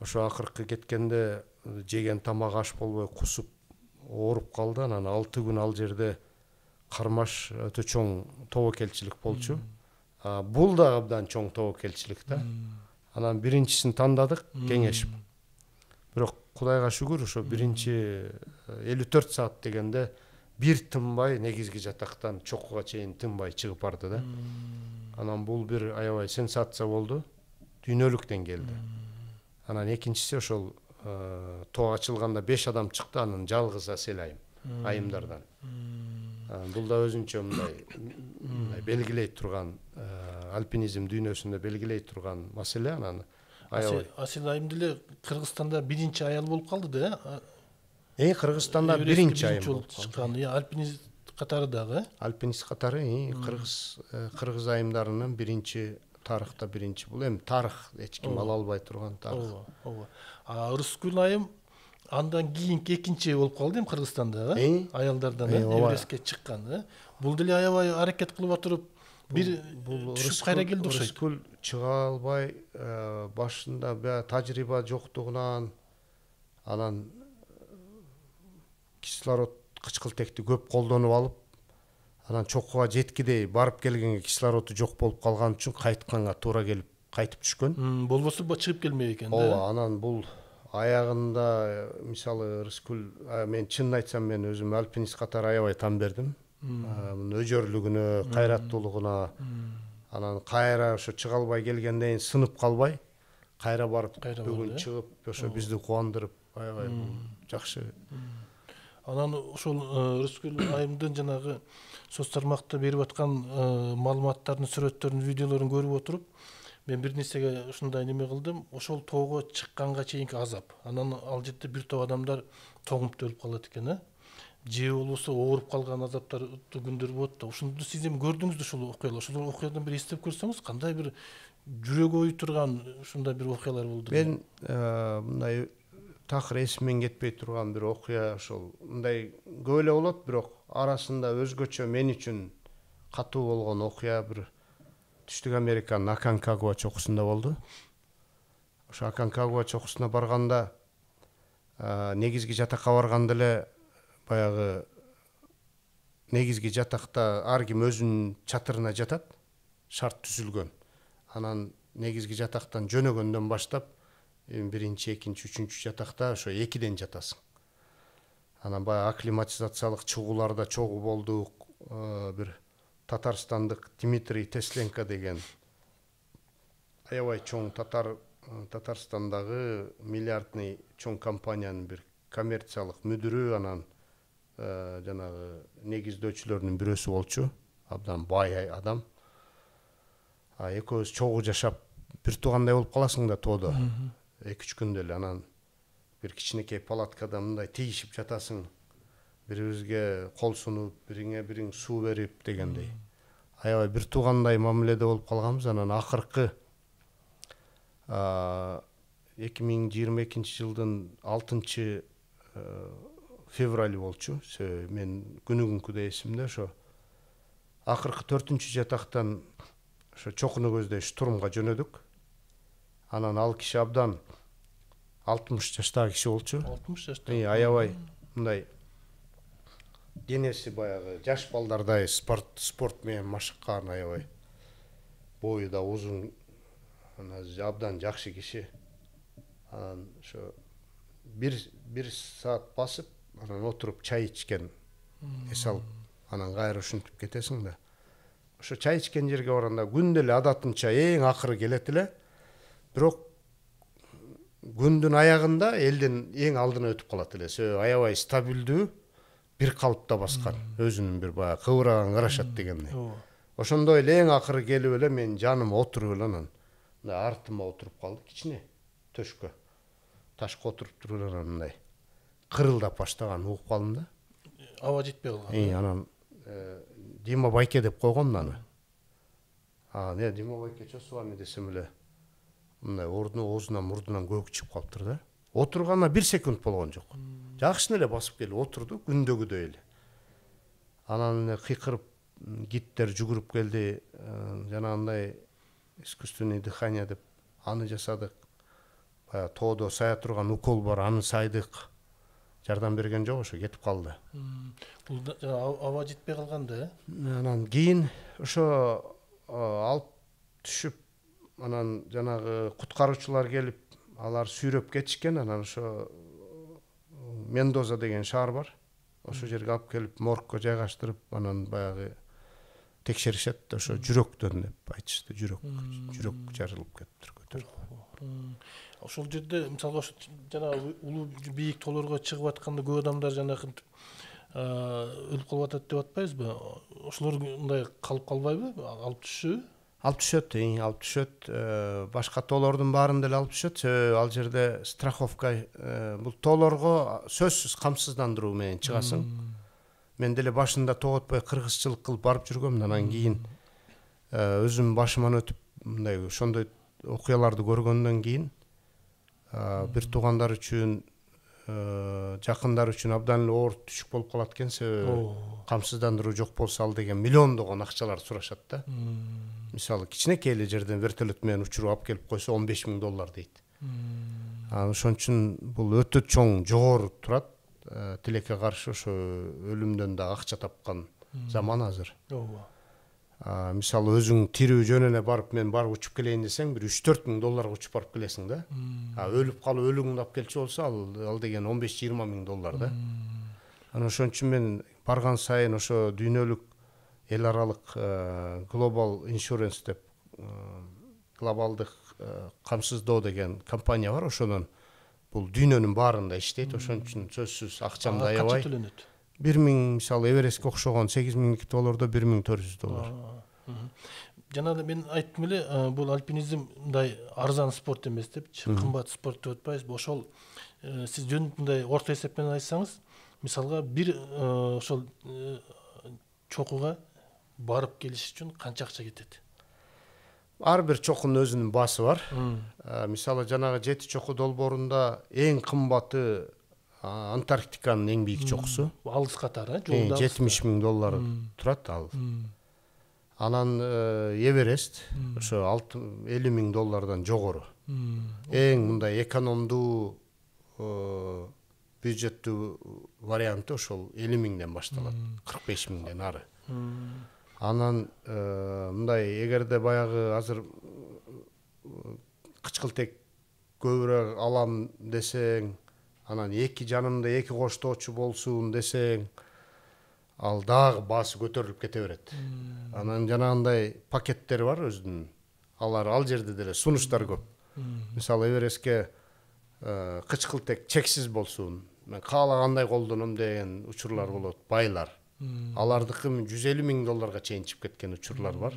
ошо акыркы кеткенде жеген тамак аш болбой кусуп ооруп калды. Анан 6 күн ал жерде кармаш өтө чоң тобокелчилик болчу. Бул да абдан чоң тобокелчилик да. Анан биринчисин тандадык кеңешип. Бирок Кудайга шүгүр ошо биринчи 54 саат дегенде бир тынбай негизги жатактан чокуга чейин тынбай чыгып барды да. Анан бул бир аябай сенсация болду. Дүйнөлүктөн келди. Анан экинчиси ошол тоо ачылганда 5 адам чыкты, анан жалгыз Асел айымдардан. Бул да өзүнчө мындай белгилей турган альпинизм дүйнөсүндө белгилей турган маселе. Анан Асел айым деле Кыргызстанда биринчи аял болуп калды да. Кыргызстанда биринчи айым болуп калды. Альпинист катары дагы. Альпинист катары кыргыз айымдарынын биринчи, тарыхта биринчи. Бул эми тарых, эч ким ала албай турган тарых. Ооба. Рыскүл айым андан кийинки экинчи болуп калды эми Кыргызстанда, аялдардан Эверестке чыккан. Бул деле аябай аракет кылып отуруп бир түшүп кайра келди окшойт. Рыскүл чыга албай, башында тажрыйба жоктугунан, анан кислород кычкылтекти көп колдонуп алып, анан чокуга жеткидей барып келгенге кислороду жок болуп калган үчүн кайтканга туура келип кайтып түшкөн. Болбосо чыгып келмек экен да. Ооба, анан бул аягында мисалы Рыскүл, мен чынын айтсам мен өзүм альпинист катары аябай тан бердим. Өжөрлүгүнө, кайраттуулугуна, анан кайра ошо чыга албай келгенден сынып калбай, кайра барып бүгүн чыгып ошо бизди кубандырып, аябай жакшы. Анан ошол Рыскүл айымдын жанагы соц тармакта берип аткан маалыматтарын, сүрөттөрүн, видеолорун көрүп отуруп, мен бир нерсеге ушундай неме кылдым. Ошол тоого чыкканга чейинки азап. Анан ал жерде бир топ адамдар тоңуп өлүп калат экен, же болбосо ооруп калган азаптарды күндөрүп болот да. Ушуну сиз эми көрдүңүз да ушул окуялар. Ошол окуядан бир эстеп көрсөңүз, кандай бир жүрөк ой турган ушундай бир окуялар болду. Мен мындай такыр эсимден кетпей турган бир окуя ошол мындай көп эле болот, бирок арасында өзгөчө мен үчүн катуу болгон окуя бир Түштүк Американын Аконкагуа чокусунда болду. Ошо Аконкагуа чокусуна барганда негизги жатакка барганда эле баягы негизги жатакта ар ким өзүнүн чатырына жатат, шарт түзүлгөн. Анан негизги жатактан жөнөгөндөн баштап биринчи, экинчи, үчүнчү жатакта ошо экиден жатасың. Анан баягы акклиматизациялык чыгууларда чогуу болдук. Бир татарстандык Дмитрий Тесленко деген аябай чоң Татарстандагы миллиардный чоң компаниянын бир коммерциялык мүдүрү, анан жанагы негиздөөчүлөрүнүн бирөөсү болчу. Абдан бай адам. Экөөбүз чогуу жашап, бир туугандай болуп каласың да тоодо. 2-3 күндө эле анан бир кичинекей палаткада мындай тийишип жатасың. Бирибизге кол сунуп, бириңе бириң суу берип дегендей. Аябай бир туугандай мамиледе болуп калганбыз. Анан акыркы 2022 жылдын 6 февраль болчу. Мен күнүгүнкүдөй эсимде. Ошо акыркы 4-чү жатактан ошо чокуну көздөй штурмга жөнөдүк. Анан ал киши абдан 60 жаштагы киши болчу. 60 жашта. Аябай мындай денеси баягы жаш балдардай спорт менен машыккан, аябай бою да узун, абдан жакшы киши. Анан ошо бир саат басып, анан отуруп чай ичкен. Эс алып, анан кайра ушинтип кетесиң да. Ошо чай ичкен жерге барганда күндө эле адатынча эң акыры келет эле. Бирок күндүн аягында элдин эң алдына өтүп калат эле. Аябай стабилдүү, бир калыпта баскан. Өзүнүн бир баягы кыбыраган карашат дегендей. Ошондой эле эң акыры келип эле мен жаныма отуруп эле анан артыма отуруп калды, кичине төшкө. Ташка отуруп туруп эле мындай кырылдап баштаган угуп калдым да. Аба жетпей калган. Анан Дима Байке деп койгом аны. Не Дима Байке с вами десем эле мындай оозунан мурдунан көк чыгып калыптыр да. Отурганына 1 секунд болгон жок. Жакшына эле басып келип отурду, күндөгүдөй эле. Анан кыйкырып гидтер жүгүрүп келди. Жанагындай искусственный дыхание деп аны жасадык. Баягы тоодо сая турган укол бар, аны сайдык. Жардам берген жок, ошо кетип калды. Бул аба жетпей калганда, Анан кийин ошо алып түшүп, анан жанагы куткаруучулар келип, алар сүйрөп кетишкен. Анан ошо Мендоза деген шаар бар. Ошо жерге алып келип моргко жайгаштырып, анан баягы текшеришет. Ошо жүрөктөн деп айтышты. Жүрөк жарылып кетиптир. Ошол жерде мисалга ошо жанагы улуу бийик тоолорго чыгып атканда көп адамдар жанагы өлүп калып атат деп атпайбызбы? Ошолор мындай калып калбайбы? Алып түшүшүбү? Алып түшөт. Башка тоолордун баарын деле алып түшөт. Ал жерде страховка, бул тоолорго сөзсүз камсыздандыруу менен чыгасың. Мен деле башында тооготпой кыргызчылык кылып барып жүргөм. Анан кийин өзүм башыман өтүп мындай ошондой окуяларды көргөндөн кийин бир туугандар үчүн, жакындар үчүн абдан эле оор түшүк болуп калат экен. Себеби камсыздандыруу жок болсо ал деген миллиондогон акчалар сурашат да. Мисалы кичинекей эле жерден вертолет менен учуруп алып келип койсо $15,000 дейт. Ошон үчүн бул өтө чоң, жогору турат. Тилекке каршы ошо өлүмдөн да акча тапкан заман азыр. Мисалы өзүң тирүү жөн эле барып, мен барып учуп келейин десең, бир $3-4,000 учуп барып келесиң да. Өлүп калып өлүгүңдү алып келчү болсо, ал деген $15-20,000 да. Анан ошон үчүн мен барган сайын ошо дүйнөлүк эл аралык Global Insurance деп глобалдык камсыздоо деген компания бар. Ошонун бул дүйнөнүн баарында иштейт. Ошон үчүн сөзсүз акчамды аябай. Канча төлөнөт? 1,000, мисалы Эверестке окшогон $8,000 $1,400. Жана мен айттым эле, бул альпинизм мындай арзан спорт эмес депчи, кымбат спорт деп атпайбызбы? Ошол сиз жөн мындай орто эсеп менен айтсаңыз, мисалга бир ошол чокуга барып келиш үчүн канча акча кетет? Ар бир чокунун өзүнүн баасы бар. Мисалы жанагы 7 чоку долбоорунда эң кымбаты Антарктиканын эң бийик чокусу. Алыс катары, $70,000 турат ал. Анан Эверест ошо $50,000 жогору. Эң мындай экономдуу бюджеттүү варианты ошол 50,000ден башталат, 45,000ден ары. Анан мындай эгерде баягы азыр кычкылтек көбүрөөк алам десең, анан эки жанымда эки коштоочу болсун десең, ал дагы баасы көтөрүлүп кете берет. Анан жанагындай пакеттер бар өзүнүн. Ал жерде деле сунуштар көп. Мисалы Эверестке кычкылтек чексиз болсун, мен каалагандай колдоном деген учурлар болот, байлар. Алардыкы $150,000 чейин чыгып кеткен учурлар бар.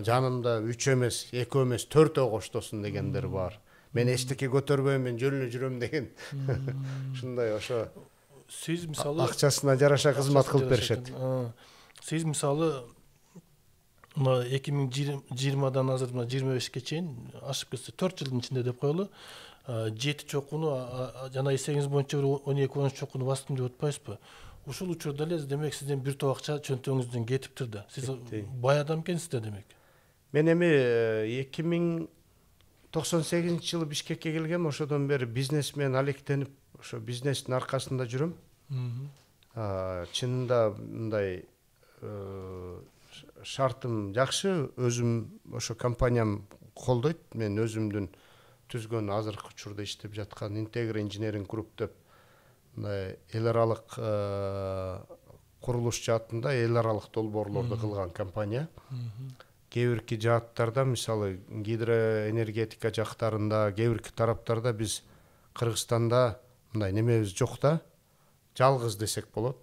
Жанымда 3 эмес, 2 эмес, 4 коштосун дегендер бар. Мен эчтеке көтөрбөйм, мен жөн эле жүрөм деген. Ушундай ошо сиз мисалы акчасына жараша кызмат кылып беришет. Сиз мисалы мына 2020дан азыр мына 25ке чейин ашып кетсе 4 жылдын ичинде деп коелу. 7 чокуну жана эсегиңиз боюнча 12-13 чокуну бастым деп атпайсызбы? Ушул учурда эле демек сизден бир топ акча чөнтөгүңүздөн кетиптир да. Сиз бай адам экенсиз да демек. Мен эми 2098-жылы Бишкекке келгем, ошодон бери бизнесмен алектенип, ошо бизнестин аркасында жүрөм. Чынында мындай шартым жакшы, өзүм ошо компаниям колдойт. Мен өзүмдүн түзгөн азыркы учурда иштеп жаткан Integra Engineering Group деп мындай эл аралык курулуш жаатында эл аралык долбоорлорду кылган компания. Кээ бирки жааттарда, мисалы гидроэнергетика жактарында, кээ бирки тараптарда биз Кыргызстанда мындай немебиз жок да, жалгыз десек болот.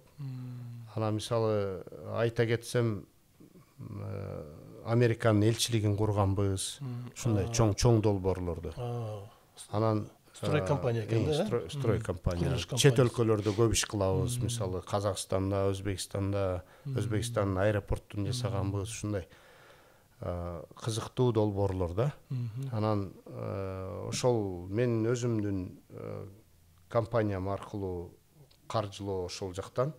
Ана мисалы айта кетсем, Американын элчилигин курганбыз, ушундай чоң долбоорлорду. Анан строй компания экен да? Строй компания. Чет өлкөлөрдө көп иш кылабыз, мисалы Казакстанда, Өзбекстанда, Өзбекстандын аэропортун жасаганбыз, ушундай кызыктуу долбоорлор да. Анан ошол мен өзүмдүн компаниям аркылуу каржылоо ошол жактан.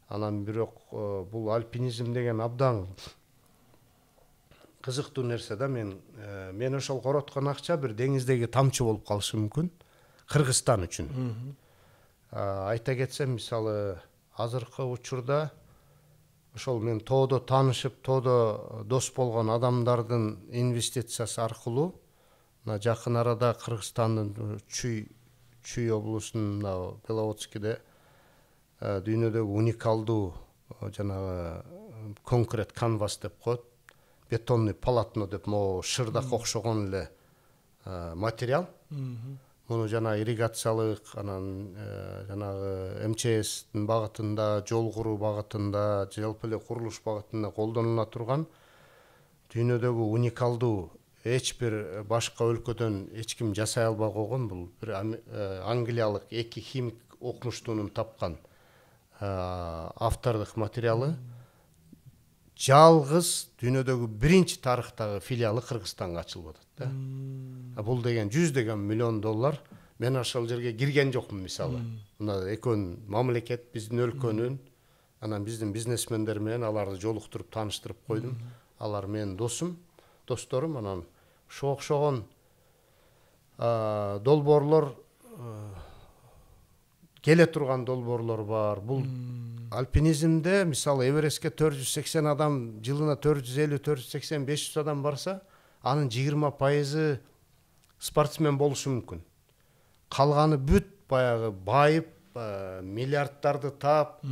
Анан бирок бул альпинизм деген абдан кызыктуу нерсе да. Мен ошол короткон акча бир деңиздеги тамчы болуп калышы мүмкүн Кыргызстан үчүн. Айта кетсем, мисалы азыркы учурда ошол мен тоодо таанышып, тоодо дос болгон адамдардын инвестициясы аркылуу жакын арада Кыргызстандын Чүй облусунун Беловодскиде дүйнөдөгү уникалдуу жанагы конкрет канвас деп коет, бетонный полотно деп, могу шырдак окшогон эле материал. Муну жана ирригациялык, анан жанагы МЧСтин багытында, жол куруу багытында, жалпы эле курулуш багытында колдонула турган дүйнөдөгү уникалдуу, эч бир башка өлкөдөн эч ким жасай албай койгон, бул бир англиялык 2 химик окумуштуунун тапкан автордук материалы. Жалгыз дүйнөдөгү биринчи тарыхтагы филиалы Кыргызстанга ачылып атат да. Бул деген $100 миллион. Мен ошол жерге кирген жокмун мисалы. Мына экөөнүн мамлекет, биздин өлкөнүн, анан биздин бизнесмендер менен аларды жолуктуруп тааныштырып койдум. Алар менин досторум, анан ошо окшогон долбоорлор келе турган долбоорлор бар. Бул альпинизмде мисалы Эверестке 480 адам, жылына 450, 480, 500 адам барса, анын 20% спортсмен болушу мүмкүн. Калганы бүт баягы байып, миллиарддарды таап,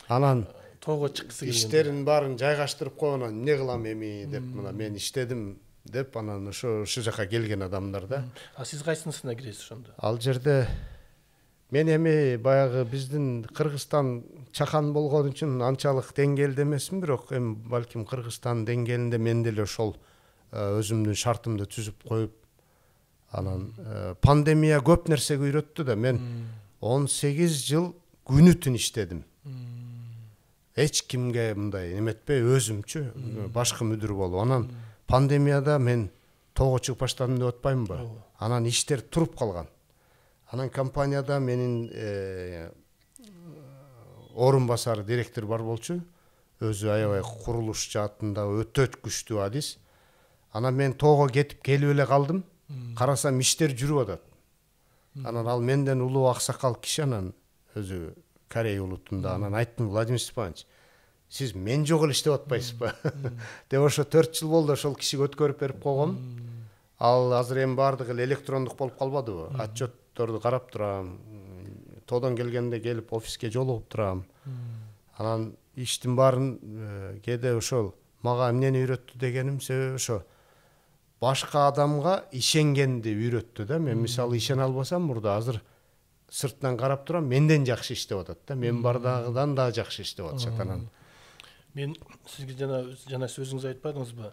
анан тоого чыккысы келген. Иштерин баарын жайгаштырып койгон, эмне кылам эми деп, мына мен иштедим деп, анан ошо жака келген адамдар да. Сиз кайсынысына киресиз ошондо? Ал жерде мен эми баягы биздин Кыргызстан чакан болгон үчүн анчалык деңгээлде эмесмин, бирок эми балким Кыргызстан деңгээлинде мен деле ошол өзүмдүн шартымды түзүп коюп, анан пандемия көп нерсеге үйрөттү да. Мен 18 жыл күнү түн иштедим. Эч кимге мындай эметпей, өзүмчү башкы мүдүр болуп. Анан пандемияда мен тоого чыгып баштадым деп атпаймынбы? Анан иштер туруп калган. Анан компанияда менин орун басар директор бар болчу. өзү аябай курулуш жаатында өтө күчтүү адис. Анан мен тоого кетип келип эле калдым. Карасам иштер жүрүп атат. Анан ал менден улуу аксакал киши, анан өзү Корей улутунда. Анан айттым: Владимир Степанович, сиз мен жок эле иштеп атпайсызбы? Деп ошо 4 жыл болду ошол кишиге өткөрүп берип койгом. Ал азыр эми баардыгы эле электрондук болуп калбадыбы? Отчетторду карап турам. Тоодон келгенде келип офиске жолугуп турам. Анан иштин баарын кээде ошол мага эмнени үйрөттү дегеним себеби ошо башка адамга ишенгенди үйрөттү да. Мен мисалы ишене албасам мурда, азыр сыртынан карап турам, менден жакшы иштеп атат да. Мен бардагыдан да жакшы иштеп атышат. Анан мен сизге жана сөзүңүз айтпадыңызбы?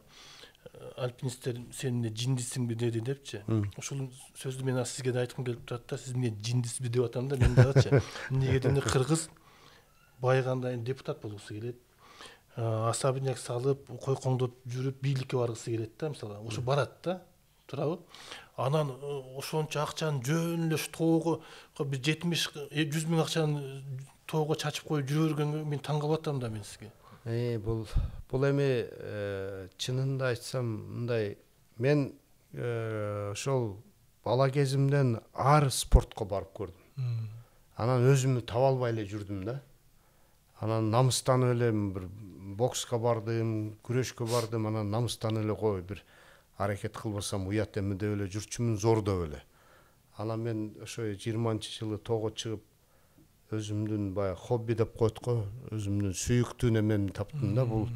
Альпинисттер сен эмне жиндисиңби деди депчи. Ошол сөздү мен сизге да айткым келип турат да. Сиз эмне жиндисби деп атам да мен дагычы. Эмнеге дегенде кыргыз байыгандан кийин депутат болгусу келет. Особняк салып, кой коңдоп жүрүп бийликке баргысы келет да, мисалы. Ошо барат да, туурабы? Анан ошончо акчаны жөн эле тоого бир 70-100 миң акчаны тоого чачып коюп жүрө бергенге мен таң калып атам да мен сизге. Бул эми чынында айтсам мындай, мен ошол бала кезимден ар спортко барып көрдүм. Анан өзүмү таба албай эле жүрдүм да. Анан намыстанып эле бир бокска бардым, күрөшкө бардым, анан намыстанып эле кой бир аракет кылбасам уят эме деп эле жүрчүмүн, зордоп эле. Анан мен ошо 20-жылы тоого чыгып өзүмдүн баягы хобби деп коет го, өзүмдүн сүйүктүү немемди таптым да. Бул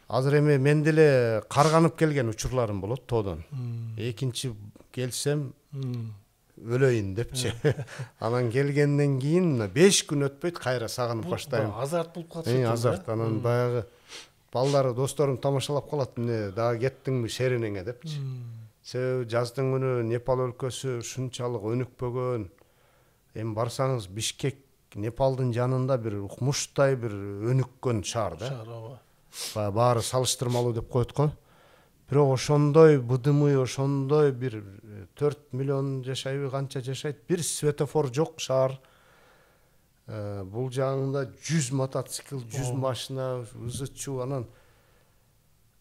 азыр эми мен деле карганып келген учурларым болот тоодон. Экинчи келсем өлөйүн депчи. Анан келгенден кийин 5 күн өтпөйт, кайра сагынып баштайм. Азарт болуп калат экен. Азарт. Анан баягы балдар, досторум тамашалап калат: "Эмне, дагы кеттиңби шеренеңе" депчи. Себеби жаздын күнү Непал өлкөсү ушунчалык өнүкпөгөн. Эми барсаңыз Бишкек Непалдын жанында бир укмуштай бир өнүккөн шаар да. Шаар, ооба. Баары салыштырмалуу деп коет го. Бирок ошондой быдымы, ошондой бир 4 миллион жашайбы, канча жашайт, бир светофор жок шаар. Бул жагында 100 мотоцикл, 100 машина, ызычуу. Анан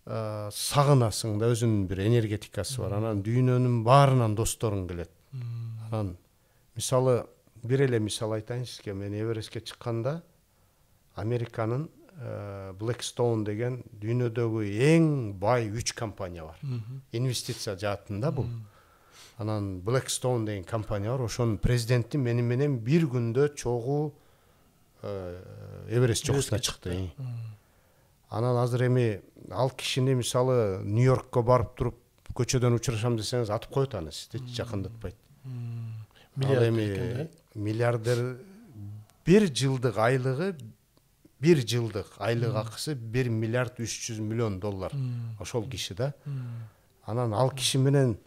сагынасың да, өзүнүн бир энергетикасы бар. Анан дүйнөнүн баарынан досторуң келет. Анан мисалы бир эле мисал айтайын сизге. Мен Эверестке чыкканда Американын Blackstone деген дүйнөдөгү эң бай 3 компания бар. Инвестиция жаатында бул. Анан Blackstone деген компания бар. Ошонун президенти мени менен бир күндө чогуу Эверест чокусуна чыкты. Анан азыр эми ал кишини мисалы Нью-Йоркко барып туруп көчөдөн учурашам десеңиз атып коет аны, сизди жакындатпайт. Миллиардер бир жылдык айлыгы, бир жылдык айлык акысы 1 миллиард 300 миллион доллар. Ошол киши да. Анан ал киши менен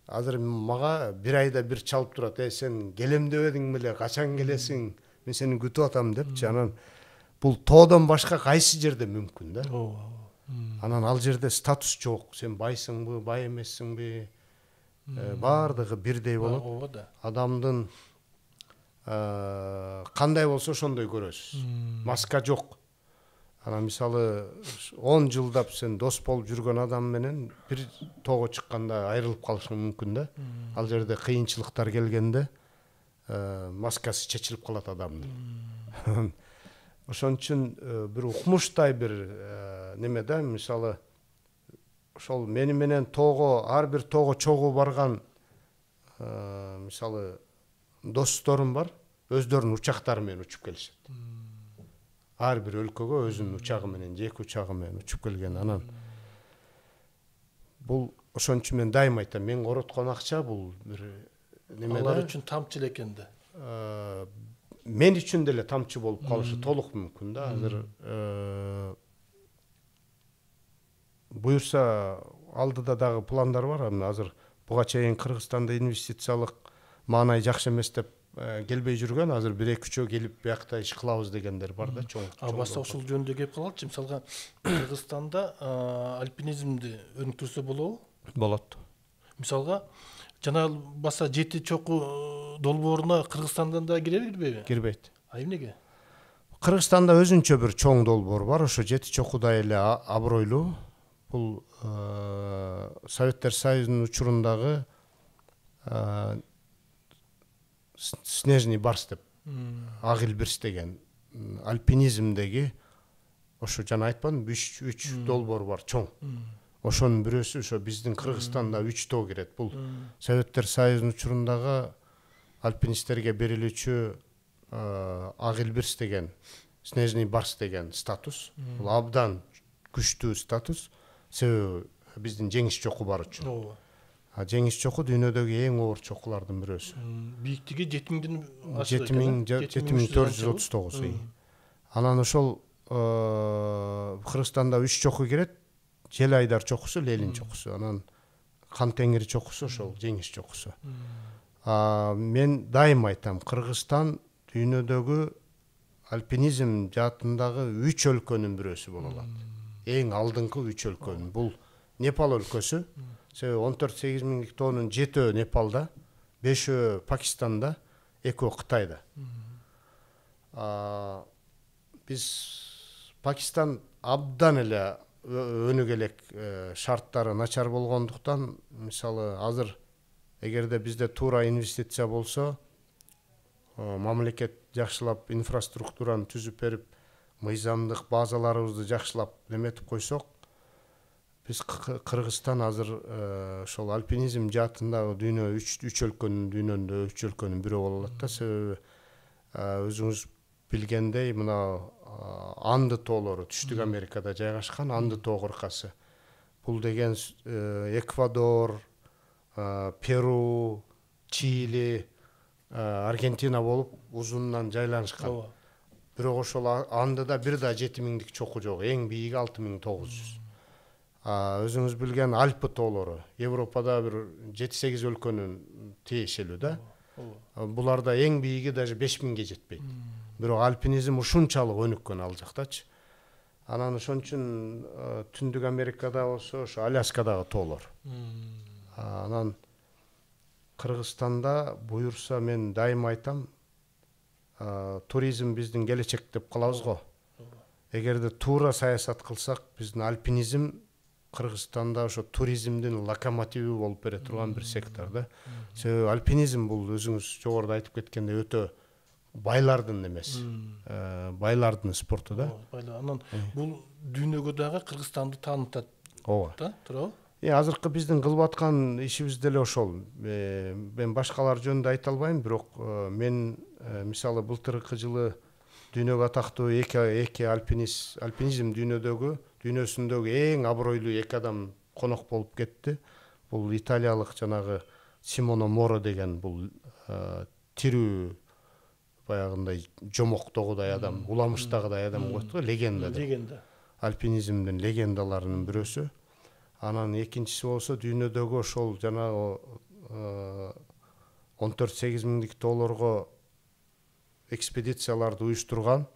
азыр мага бир айда бир чалып турат: "Сен келем дебедиң беле, качан келесиң? Мен сени күтүп атам" депчи. Анан бул тоодон башка кайсы жерде мүмкүн да. Анан ал жерде статус жок. Сен байсыңбы, бай эмессиңби? Баардыгы бирдей болот. Адамдын кандай болсо ошондой көрөсүз. Маска жок. Анан мисалы 10 жылдап сен дос болуп жүргөн адам менен бир тоого чыкканда айрылып калышың мүмкүн да. Ал жерде кыйынчылыктар келгенде маскасы чечилип калат адамдын. Ошон үчүн бир укмуштай бир неме да, мисалы ошол мени менен тоого, ар бир тоого чогуу барган мисалы досторум бар, өздөрүнүн учактары менен учуп келишет. Ар бир өлкөгө өзүнүн учагы менен, жеке учагы менен учуп келген. Анан бул ошон үчүн мен дайыма айтам, мен короткон акча бул бир неме да. Алар үчүн тамчы эле экен да. Мен үчүн деле тамчы болуп калышы толук мүмкүн да. Азыр буюрса алдыда дагы пландар бар. Азыр буга чейин Кыргызстанда инвестициялык маанай жакшы эмес деп келбей жүргөн, азыр 1-2 жөө келип биякта иш кылабыз дегендер бар да, чоң. Баса ошол жөнүндө кеп калалычы. Мисалга Кыргызстанда альпинизмди өнүктүрсө болобу? Болот. Мисалга жана баса 7 чокуу долбооруна Кыргызстандан да киреби, кирбейби? Кирбейт. Эмнеге? Кыргызстанда өзүнчө бир чоң долбоор бар, ошо Жети чокудай эле абройлуу. Бул Советтер Союзунун учурундагы снежный барс деп, ак илбирс деген альпинизмдеги, ошо жана айтпадымбы, үч долбоор бар чоң. Ошонун бирөөсү ошо биздин Кыргызстанда 3 тоо кирет. Бул Советтер Союзунун учурундагы альпинисттерге берилүүчү ак илбирс деген, снежный барс деген статус. Бул абдан күчтүү статус. Себеби биздин жеңиш чоку бар үчүн. Жеңиш чоку дүйнөдөгү эң оор чокулардын бирөөсү. Бийиктиги 7000 7439. Анан ошол Кыргызстанда 3 чоку кирет. Жел айдар чокусу, Ленин чокусу, анан Кан Теңир чокусу, ошол жеңиш чокусу. Мен дайым айтам, Кыргызстан дүйнөдөгү альпинизм жаатындагы 3 өлкөнүн бирөөсү боло алат. Эң алдыңкы 3 өлкөнүн. Бул Непал өлкөсү. Себеби 14-8 миңдик тоонун 7-өө Непалда, 5-өө Пакистанда, 2-өө Кытайда. Биз Пакистан абдан эле өнүгелек шарттары начар болгондуктан, мисалы азыр эгерде бизде туура инвестиция болсо, мамлекет жакшылап инфраструктураны түзүп берип, мыйзамдык базаларыбызды жакшылап неметип койсок, биз Кыргызстан азыр ошол альпинизм жаатындагы дүйнө 3 өлкөнүн дүйнөндө 3 өлкөнүн бирөө боло алат да. Себеби өзүңүз билгендей, мына Анды тоолору Түштүк Америкада жайгашкан Анды тоо кыркасы. Бул деген Эквадор, Перу, Чили, Аргентина болуп узунунан жайланышкан. Бирок ошол Андыда бир да 7000дик чоку жок, эң бийиги 6900. Өзүңүз билген Альпы тоолору Европада бир 7-8 өлкөнүн тиешелүү да. Буларда эң бийиги даже 5000ге жетпейт. Бирок альпинизм ушунчалык өнүккөн ал жактачы. Анан ошон үчүн Түндүк Америкада болсо, ошо Аляскадагы тоолор. Анан Кыргызстанда буюрса, мен дайым айтам, туризм биздин келечек деп калабыз го. Эгерде туура саясат кылсак, биздин альпинизм Кыргызстанда ошо туризмдин локомотиви болуп бере турган бир сектор да. Себеби альпинизм бул өзүңүз жогоруда айтып кеткендей өтө байлардын эмеси, байлардын спорту да. Анан бул дүйнөгө дагы Кыргызстанды таанытат. Ооба. Туурабы? Азыркы биздин кылып аткан ишибиз деле ошол. Мен башкалар жөнүндө айта албайм, бирок мен мисалы былтыркы жылы дүйнөгө атактуу эки альпинизм дүйнөсүндөгү эң абройлуу 2 адам конок болуп кетти. Бул италиялык жанагы Симоно Моро деген, бул тирүү баягындай жомоктогудай адам, уламыштагыдай адам коет го, легенда. Легенда. Альпинизмдин легендаларынын бирөөсү. Анан экинчиси болсо дүйнөдөгү ошол жанагы 14-8 миңдик тоолорго экспедицияларды уюштурган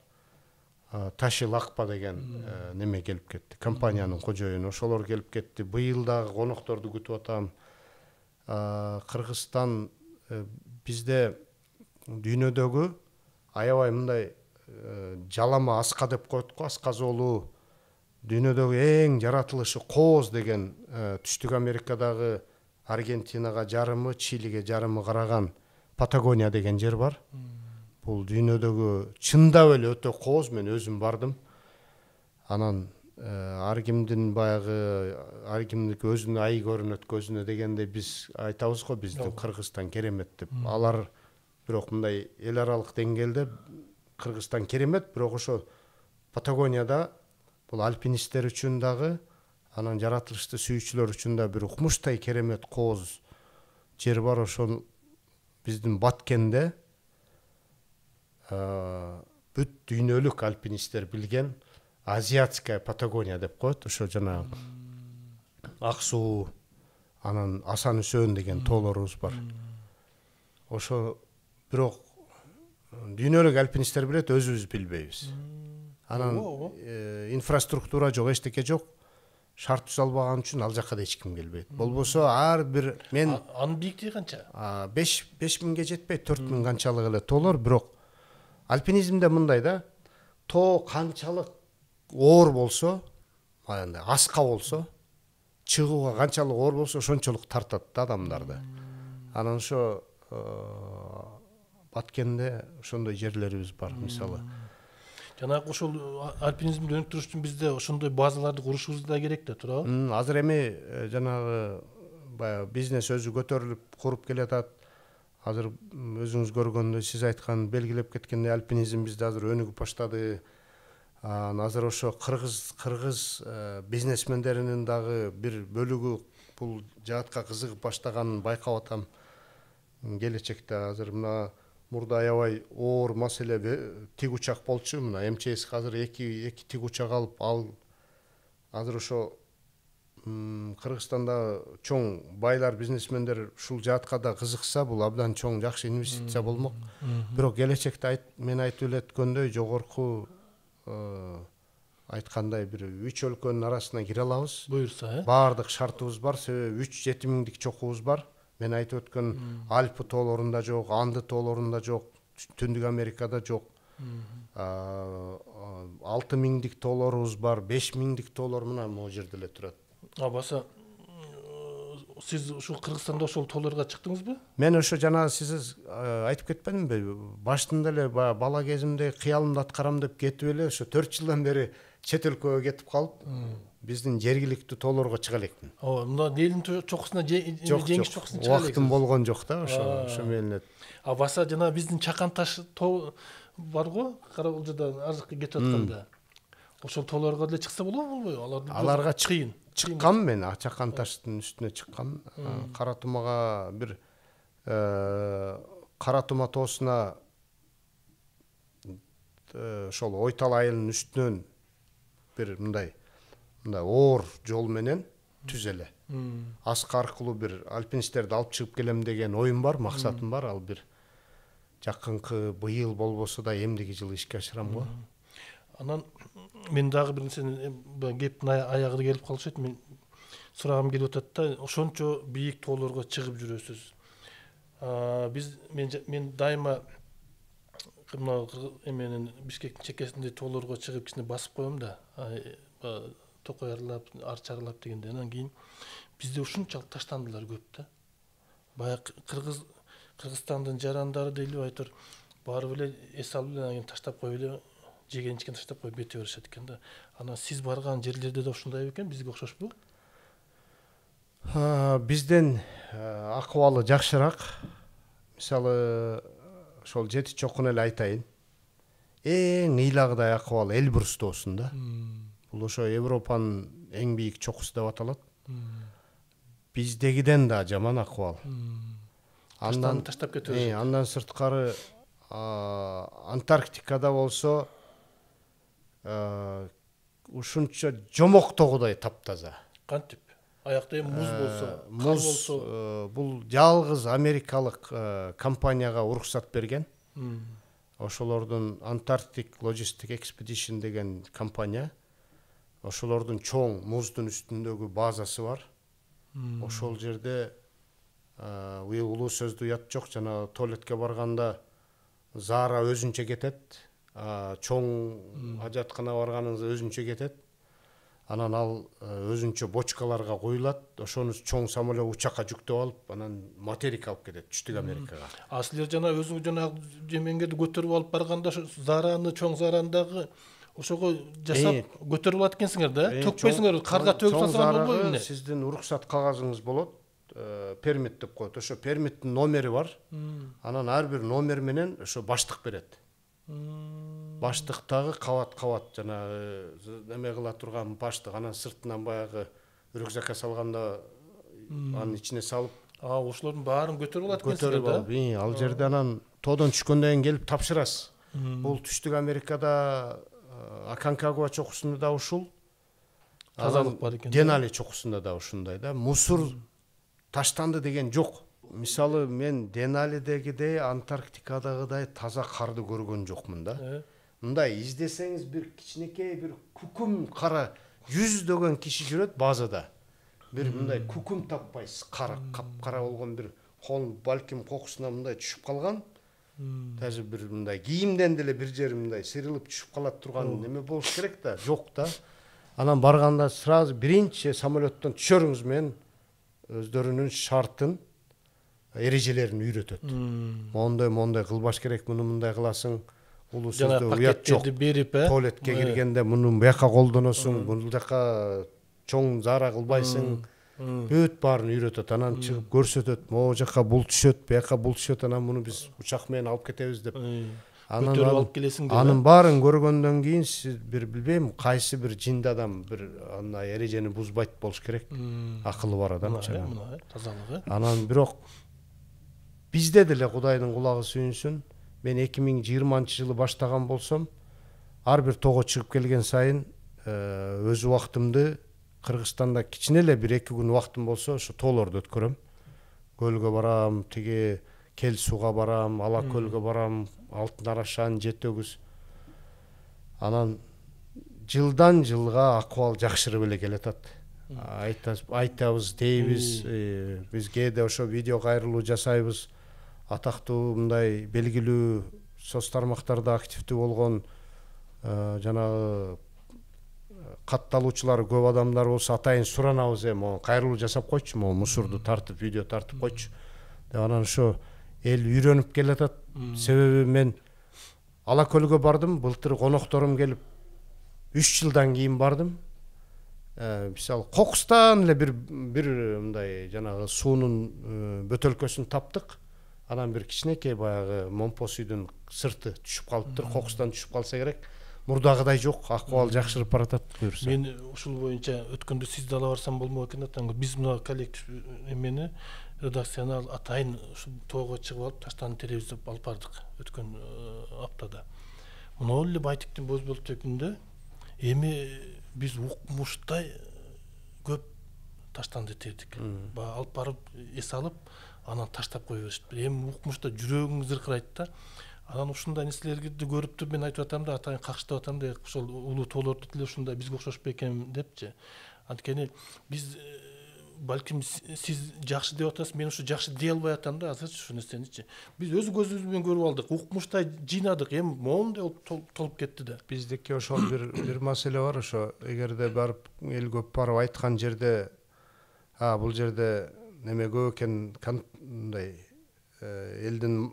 Таши Лакпа деген неме келип кетти. Компаниянын кожоюну, ошолор келип кетти. Быйыл дагы конокторду күтүп атам. Кыргызстан бизде дүйнөдөгү аябай мындай жалама аска деп коет го, асказоолуу дүйнөдөгү эң жаратылышы кооз деген Түштүк Америкадагы Аргентинага жарымы, Чилиге жарымы караган Патагония деген жер бар. Бул дүйнөдөгү чындап эле өтө кооз, мен өзүм бардым. Анан ар кимдин өзүнүн айы көрүнөт көзүнө дегендей биз айтабыз го, биздин Кыргызстан керемет деп. Алар бирок мындай эл аралык деңгээлде Кыргызстан керемет, бирок ошо Патагонияда бул альпинисттер үчүн дагы, анан жаратылышты сүйүүчүлөр үчүн да бир укмуштай керемет кооз жер бар. Ошол биздин Баткенде бүт дүйнөлүк альпинисттер билген азиатская Патагония деп коет. Ошо жанагы ак суу, анан Асан Үсөн деген тоолорубуз бар. Ошо бирок дүйнөлүк альпинисттер билет, өзүбүз билбейбиз. Анан инфраструктура жок, эчтеке жок. Шарт түзө албаган үчүн ал жакка да эч ким келбейт. Болбосо ар бир мен анын бийиктиги канча? 5000ге жетпейт, 4000 канчалык эле тоолор. Бирок альпинизмде мындай да, тоо канчалык оор болсо, баягындай аска болсо, чыгууга канчалык оор болсо ошончолук тартат да адамдарды. Анан ошо Баткенде ошондой жерлерибиз бар, мисалы. Жанагы ошол альпинизмди өнүктүрүш үчүн бизде ошондой базаларды курушубуз да керек да, туурабы? Азыр эми жанагы баягы бизнес өзү көтөрүлүп куруп келатат. Азыр өзүңүз көргөндөй, сиз айткан белгилеп кеткендей альпинизм бизде азыр өнүгүп баштады. Азыр ошо кыргыз бизнесмендеринин дагы бир бөлүгү бул жаатка кызыгып баштаганын байкап атам. Келечекте азыр мына мурда аябай оор маселе тик учак болчу. Мына МЧС азыр эки тик учак алып, азыр ошо Кыргызстанда чоң байлар, бизнесмендер ушул жаатка да кызыкса, бул абдан чоң жакшы инвестиция болмок. Бирок келечекте мен айтып элеткөндөй жогорку айткандай бир 3 өлкөнүн арасына кире алабыз. Буюрса, Баардык шартыбыз бар, себеби 3-7 миңдик чокубуз бар. Мен айтып өткөн Альпы тоолорунда жок, Анды тоолорунда жок, Түндүк Америкада жок. 6 миңдик тоолорубуз бар, 5 миңдик тоолор мына могу жерде эле турат. Баса сиз ушул Кыргызстанда ошол тоолорго чыктыңызбы? Мен ошо жана сиз айтып кетпедимби? Баштында эле бала кезимде кыялымды аткарам деп кетип эле ошо 4 жылдан бери чет өлкөгө кетип калып, биздин жергиликтүү тоолорго чыга элекмин. Ооба, мына элдин чокусуна жеңиш чокусуна чыга элек. Убактым болгон жок да, ошо менен. Баса жана биздин Чакан таш тоо бар го, Каракулжадан ар жакка кетип атканда. Ошол тоолорго деле чыкса болобу, болбойбу? Аларга кыйын. Чыккам мен, Чакан таштын үстүнө чыккам. Кара Тумага бир Кара Тума тоосуна ошол Ойтал айылынын үстүнөн бир мындай оор жол менен түз эле. Аска аркылуу бир альпинисттерди алып чыгып келем деген оюм бар, максатым бар. Ал бир жакынкы быйыл болбосо да эмдиги жылы ишке ашырам го. Анан мен дагы бир нерсени кептин аягына келип калышат. Мен сурагым келип атат да, ошончо бийик тоолорго чыгып жүрөсүз. Мен дайыма мына эменин Бишкектин чекесинде тоолорго чыгып кичине басып коем да. Токой аралап, Арча аралап дегенде. Анан кийин бизде ушунчалык таштандылар көп да. Баягы Кыргызстандын жарандары дейлиби, айтор барып эле эс алып эле анан таштап коюп эле жеген-ичкен таштап коюп кете беришет экен да. Анан сиз барган жерлерде да ушундай бекен, бизге окшошпу? Бизден акыбалы жакшыраак. Мисалы, ошол Жети чокуну эле айтайын. Эң ыйлагыдай акыбал Эльбрус тоосунда. Бул ошо Европанын эң бийик чокусу деп аталат. Биздегиден да жаман акыбал. Андан таштап кетип беришет. Андан сырткары Антарктикада болсо ушунча жомоктогудай таптаза. Кантип? Аякта эми муз болсо, кар болсо, бул жалгыз америкалык компанияга уруксат берген. Ошолордун Antarctic Logistic Expedition деген компания. Ошолордун чоң муздун үстүндөгү базасы бар. Ошол жерде улуу сөздү уят жок, жана туалетке барганда заара өзүнчө кетет. Чоң ажаткана барганыңызда өзүнчө кетет. Анан ал өзүнчө бочкаларга коюлат. Ошону чоң самолет учакка жүктөп алып, анан материк алып кетет Түштүк Америкага. Силер жана өзүңүз жана жемеңерди көтөрүп алып барганда заараны, чоң заарандагы ошого жасап көтөрүп алат экенсиңер да? Төкпөйсүңөр, карга төгүп салсаңар болбойбу эмне? Сиздин уруксат кагазыңыз болот, пермит деп коет. Ошо пермиттин номери бар. Анан ар бир номер менен ошо баштык берет. Баштыктагы кабат жана неме кыла турган баштык, анан сыртынан баягы рюкзакка салганда анын ичине салып, ошолордун баарын көтөрүп алат экенсиңер да? Ал жерде анан тоодон түшкөндөн кийин келип тапшырасыз. Бул Түштүк Америкада Аконкагуа чокусунда да ушул. Тазалык бар экен. Денали чокусунда да ушундай да. Мусор таштанды деген жок. Мисалы, мен Деналидегидей, Антарктикадагыдай таза карды көргөн жокмун да. Мындай издесеңиз бир кичинекей бир кукум кара жүздөгөн киши жүрөт базада. Бир мындай кукум таппайсыз, кара, капкара болгон бир кол балким кокусуна мындай түшүп калган. даже бир мындай кийимден деле бир жери мындай сырылып түшүп калат турган неме болуш керек да, жок да. Анан барганда сразу биринчи самолеттон түшөрүңүз менен өздөрүнүн шартын, эрежелерин үйрөтөт. Мондай кылбаш керек, муну мындай кыласың. Улуу сөздө уят жок. Берип, туалетке киргенде муну буяка колдоносуң, бул жака чоң зара кылбайсың. Бүт баарын үйрөтөт. Анан чыгып көрсөтөт. Могу жака бул түшөт, буяка бул түшөт. Анан муну биз учак менен алып кетебиз деп. Көтөрүп алып келесиң деп. Анын баарын көргөндөн кийин сиз бир билбейм, кайсы бир жинди адам бир андай эрежени бузбайт болуш керек. Акылы бар адам чыгат. Тазалыгы. Анан бирок бизде деле Кудайдын кулагы сүйүнсүн. Мен 2020-жылы баштаган болсом, ар бир тоого чыгып келген сайын өз убактымды Кыргызстанда кичине эле бир 2 күн убактым болсо, ошо тоолорду өткөрөм. Көлгө барам, тиги Кел сууга барам, Ала көлгө барам, Алтын Арашан, Жетөгүз. Анан жылдан жылга акыбал жакшырып эле келатат. Айтабыз, дейбиз, биз кээде ошо видео кайрылуу жасайбыз. Атактуу мындай белгилүү соц тармактарда активдүү болгон жанагы катталуучулары көп адамдар болсо атайын суранабыз, могу кайрылуу жасап койчу, могу мусорду тартып, видео тартып койчу деп. Анан ошо эл үйрөнүп келатат. Себеби мен Ала көлгө бардым, былтыр конокторум келип 3 жылдан кийин бардым. Мисалы кокустан эле бир мындай жанагы суунун бөтөлкөсүн таптык. Анан бир кичинекей баягы момпос үйдүн сырты түшүп калыптыр, кокустан түшүп калса керек. Мурдагыдай жок, акыбал жакшырып баратат буюрса. Мен ушул боюнча өткөндө сиз да ала барсам болмок экен атаңыз. Биз мына коллектив эмени редакционал атайын ушул тоого чыгып алып таштан теребиз деп алып бардык өткөн аптада. Мына эле Байтиктин Боз бөлтөгүндө эми биз укмуштай көп таштанды тердик. Алып барып эс алып, анан таштап кое беришти. Эми укмушта жүрөгүң зыркырайт да. Анан ушундай нерселерди көрүп туруп мен айтып атам да, атайын какштап атам да, ошол улуу тоолорду деле ушундай бизге окшошпой экен депчи. Анткени биз балким сиз жакшы деп атасыз, мен ушу жакшы дей албай атам да азырчы ушул нерсеничи. Биз өз көзүбүз менен көрүп алдык, укмуштай жыйнадык, эми моундай толуп кетти да. Биздики ошол бир маселе бар, ошо эгерде барып эл көп барып айткан жерде, бул жерде неме көп экен, мындай элдин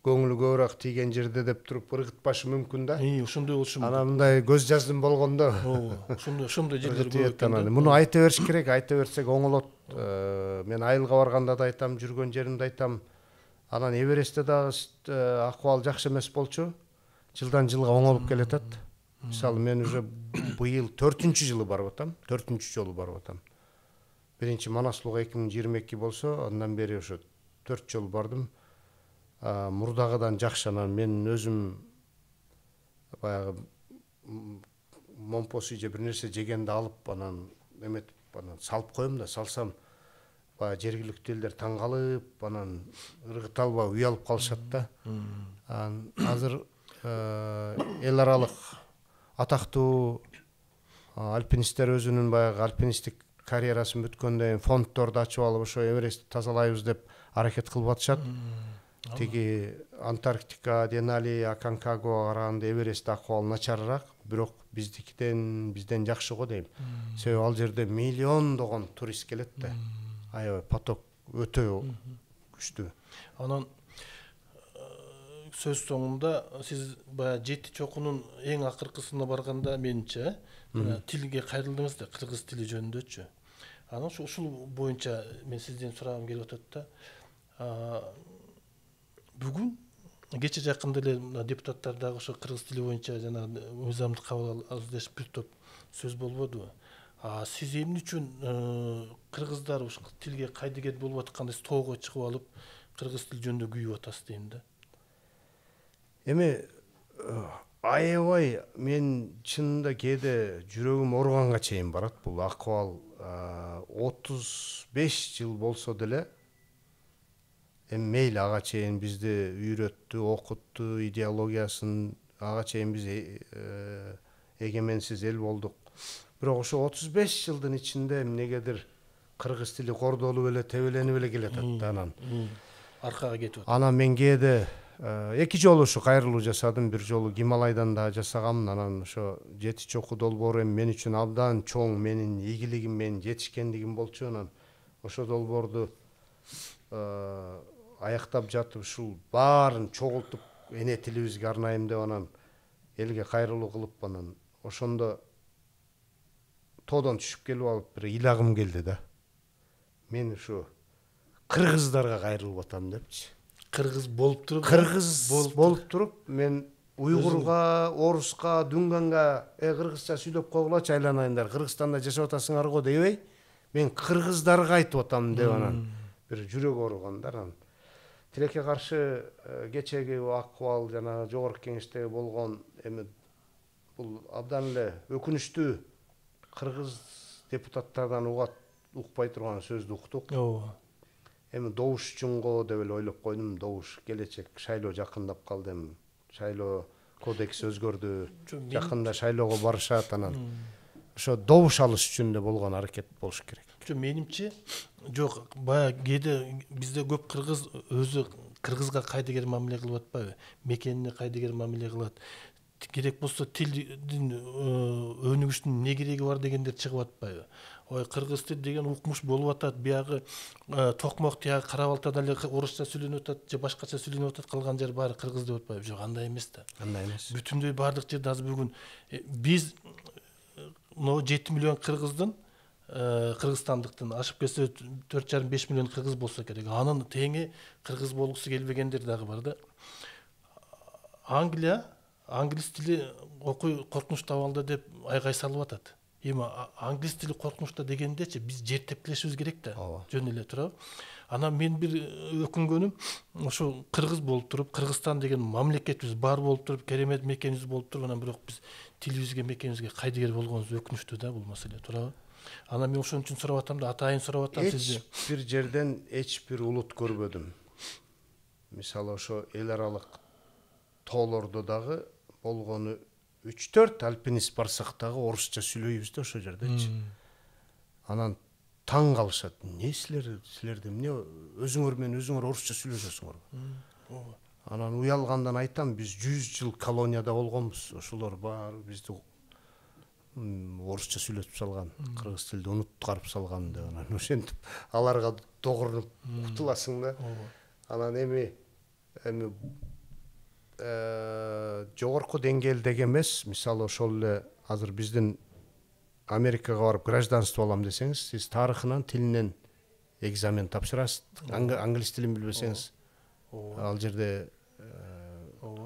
көңүлү көбүрөөк тийген жерде деп туруп ыргытпашы мүмкүн да. Ошондой болушу мүмкүн. Анан мындай көз жаздым болгондо ошондой жерлер көп экен. Муну айта бериш керек, айта берсек оңолот. Мен Айылга барганда да айтам, жүргөн жеримде айтам. Анан Эверестте дагы акыбал жакшы эмес болчу. Жылдан жылга оңолуп келатат. Мисалы мен уже быйыл 4-жылы барып атам, 4-жолу барып атам. Биринчи Манаслууга 2022 болсо, андан бери ошо 4 жолу бардым. Мурдагыдан жакшы. Анан мен өзүм баягы момпос же бир нерсе жегенди алып, анан эметип, анан салып коем да, салсам баягы жергиликтүү элдер таң калып, анан ыргыта албай уялып калышат да. Азыр эл аралык атактуу альпинисттер өзүнүн баягы альпинисттик карьерасын бүткөндөн кийин фонддорду ачып алып, ошо Эверестти тазалайбыз деп аракет кылып атышат. Тиги Антарктика, Денали, Аконкагуга караганда Эверест акыбалы начарыраак, бирок бизден жакшы го дейм. Себеби ал жерде миллиондогон турист келет да. Аябай поток өтө күчтүү. Анан сөз соңунда сиз баягы 7 чокунун эң акыркысына барганда менче тилге кайрылдыңыз да, кыргыз тили жөнүндөчү. Анан ушул боюнча мен сизден сурагым келип атат да. Бүгүн кече жакында эле депутаттар дагы ошо кыргыз тили боюнча жана мыйзамды кабыл алабыз деп бир топ сөз болбодубу? Сиз эмне үчүн кыргыздар ушул тилге кайдыгер болуп атканда сиз тоого чыгып алып кыргыз тили жөнүндө күйүп атасыз дейм да. Эми аябай мен чынында кээде жүрөгүм ооруганга чейин барат бул акыбал. 35 жыл болсо деле эми мейли ага чейин бизди үйрөттү, окутту, идеологиясын, ага чейин биз эгеменсиз эл болдук. Бирок ошо 35 жылдын ичинде эмнегедир кыргыз тили кордолуп эле, тебеленип эле келатат да. Анан аркага кетип атат. Анан мен кээде Эки жолу ушу кайрылуу жасадым. Бир жолу Гималайдан да жасаганмын. Анан ошо жети чоку долбоору эми мен үчүн абдан чоң, менин ийгилигим, менин жетишкендигим болчу. Анан ошо долбоорду аяктап жатып ушул баарын чогултуп эне тилибизге арнайым деп анан элге кайрылуу кылып анан ошондо тоодон түшүп келип алып бир ыйлагым келди да. Мен ушу кыргыздарга кайрылып атам депчи. Кыргыз болуп туруп, болуп туруп мен уйгурга, оруска, дүнганга кыргызча сүйлөп койгулачы, айланайындар, Кыргызстанда жашап атасыңар го дебей, мен кыргыздарга айтып атам деп анан бир жүрөк ооругандар. Анан тилекке каршы кечеги акыбал жана жогорку кеңештеги болгон эми бул абдан эле өкүнүчтүү, кыргыз депутаттардан укпай турган сөздү уктук. Эми добуш үчүн го деп эле ойлоп койдум. Добуш келечек, шайлоо жакындап калды, эми шайлоо кодекс өзгөрдү, жакында шайлоого барышат. Анан ошо добуш алыш үчүн эле болгон аракет болуш керек. Менимче жок, баягы кээде бизде көп кыргыз өзү кыргызга кайдыгер мамиле кылып атпайбы, мекенине кайдыгер мамиле кылат, керек болсо тилдин өнүгүшүнүн эмне кереги бар дегендер чыгып атпайбы. Ой, кыргыз тил деген укмуш болуп атат, биягы токмок тиягы Кара-Балтада эле орусча сүйлөнүп атат же башкача сүйлөнүп атат, калган жер баары кыргыз деп атпайбы. Жок, андай эмес да. Андай эмес. Бүтүндөй баардык жерде азыр бүгүн биз 7 миллион кыргыздын, кыргызстандыктын ашып келсе 4,5 миллион кыргыз болсо керек. Анын теңи кыргыз болгусу келбегендер дагы бар да. Англис тили окуй коркунучтуу абалда деп айгай салып атат. Эми англис тили коркунучта дегендечи биз жер тепкилешибиз керек да. Жөн эле турабы. Анан мен бир өкүнгөнүм, ошо кыргыз болуп туруп, Кыргызстан деген мамлекетибиз бар болуп туруп, керемет мекенибиз болуп туруп, анан бирок биз тилибизге, мекенибизге кайдыгер болгонубуз өкүнүчтүү да бул маселе, турабы. Анан мен ошон үчүн сурап атам да, атайын сурап атам сизди. Эч бир жерден эч бир улут көрбөдүм. Мисалы ошо эл аралык тоолордо дагы болгону 3-4 альпинист барсак дагы орусча сүйлөйбүз да ошо жердечи. Анан таң калышат. Не силерде эмне өзүңөр менен өзүңөр орусча сүйлөшөсүңөр? Анан уялгандан айтам, биз 100 жыл колонияда болгонбуз. Ошолор баары бизди орусча сүйлөтүп салган, кыргыз тилди унуткарып салган деп анан ошентип аларга догурунуп кутуласың да. Анан эми жогорку деңгээлдеги эмес, мисалы ошол эле азыр биздин Америкага барып гражданство алам десеңиз, сиз тарыхынан, тилинен экзамен тапшырасыз. Англис тилин билбесеңиз, ал жерде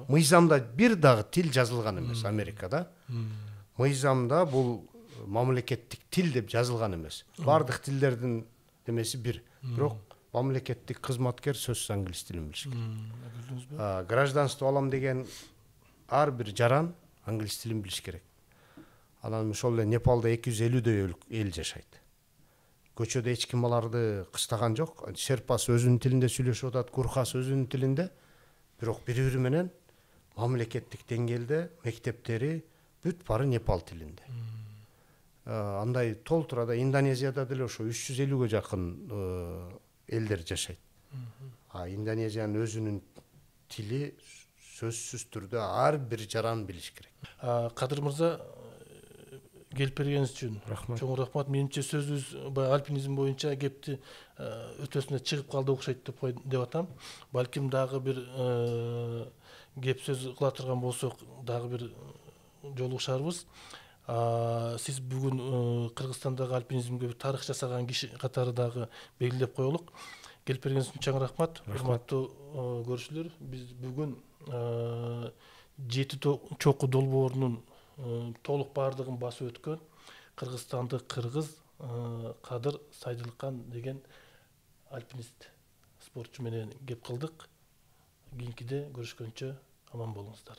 мыйзамда бир дагы тил жазылган эмес Америкада. Мыйзамда бул мамлекеттик тил деп жазылган эмес. Бардык тилдердин демеси бир. Бирок мамлекеттик кызматкер сөзсүз англис тилин билиш керек. Гражданство алам деген ар бир жаран англис тилин билиш керек. Анан ошол эле Непалда 250дөй эл жашайт. Көчөдө эч ким аларды кыстаган жок. Шерпас өзүнүн тилинде сүйлөшүп атат, Гурхас өзүнүн тилинде. Бирок бири-бири менен мамлекеттик деңгээлде мектептери бүт баары Непал тилинде. Андай толтурада Индонезияда деле ошо 350ге жакын элдер жашайт. Индонезиянын өзүнүн тили сөзсүз түрдө ар бир жаран билиш керек. Кадыр мырза, келип бергениңиз үчүн чоң рахмат. Менимче сөзүбүз альпинизм боюнча кепти өтөсүнө чыгып калды окшойт деп атам. Балким дагы бир кеп сөз кыла турган болсок, дагы бир жолугушарбыз. Сиз бүгүн Кыргызстандагы альпинизмге тарых жасаган киши катары дагы белгилеп коелук. Келип бергениңиз үчүн чоң рахмат. Урматтуу көрүүчүлөр, биз бүгүн 7 чоку долбоорунун толук баардыгын басып өткөн кыргызстандык кыргыз Кадыр Сайдылкан деген альпинист спортчу менен кеп кылдык. Кийинкиде көрүшкөнчө аман болуңуздар.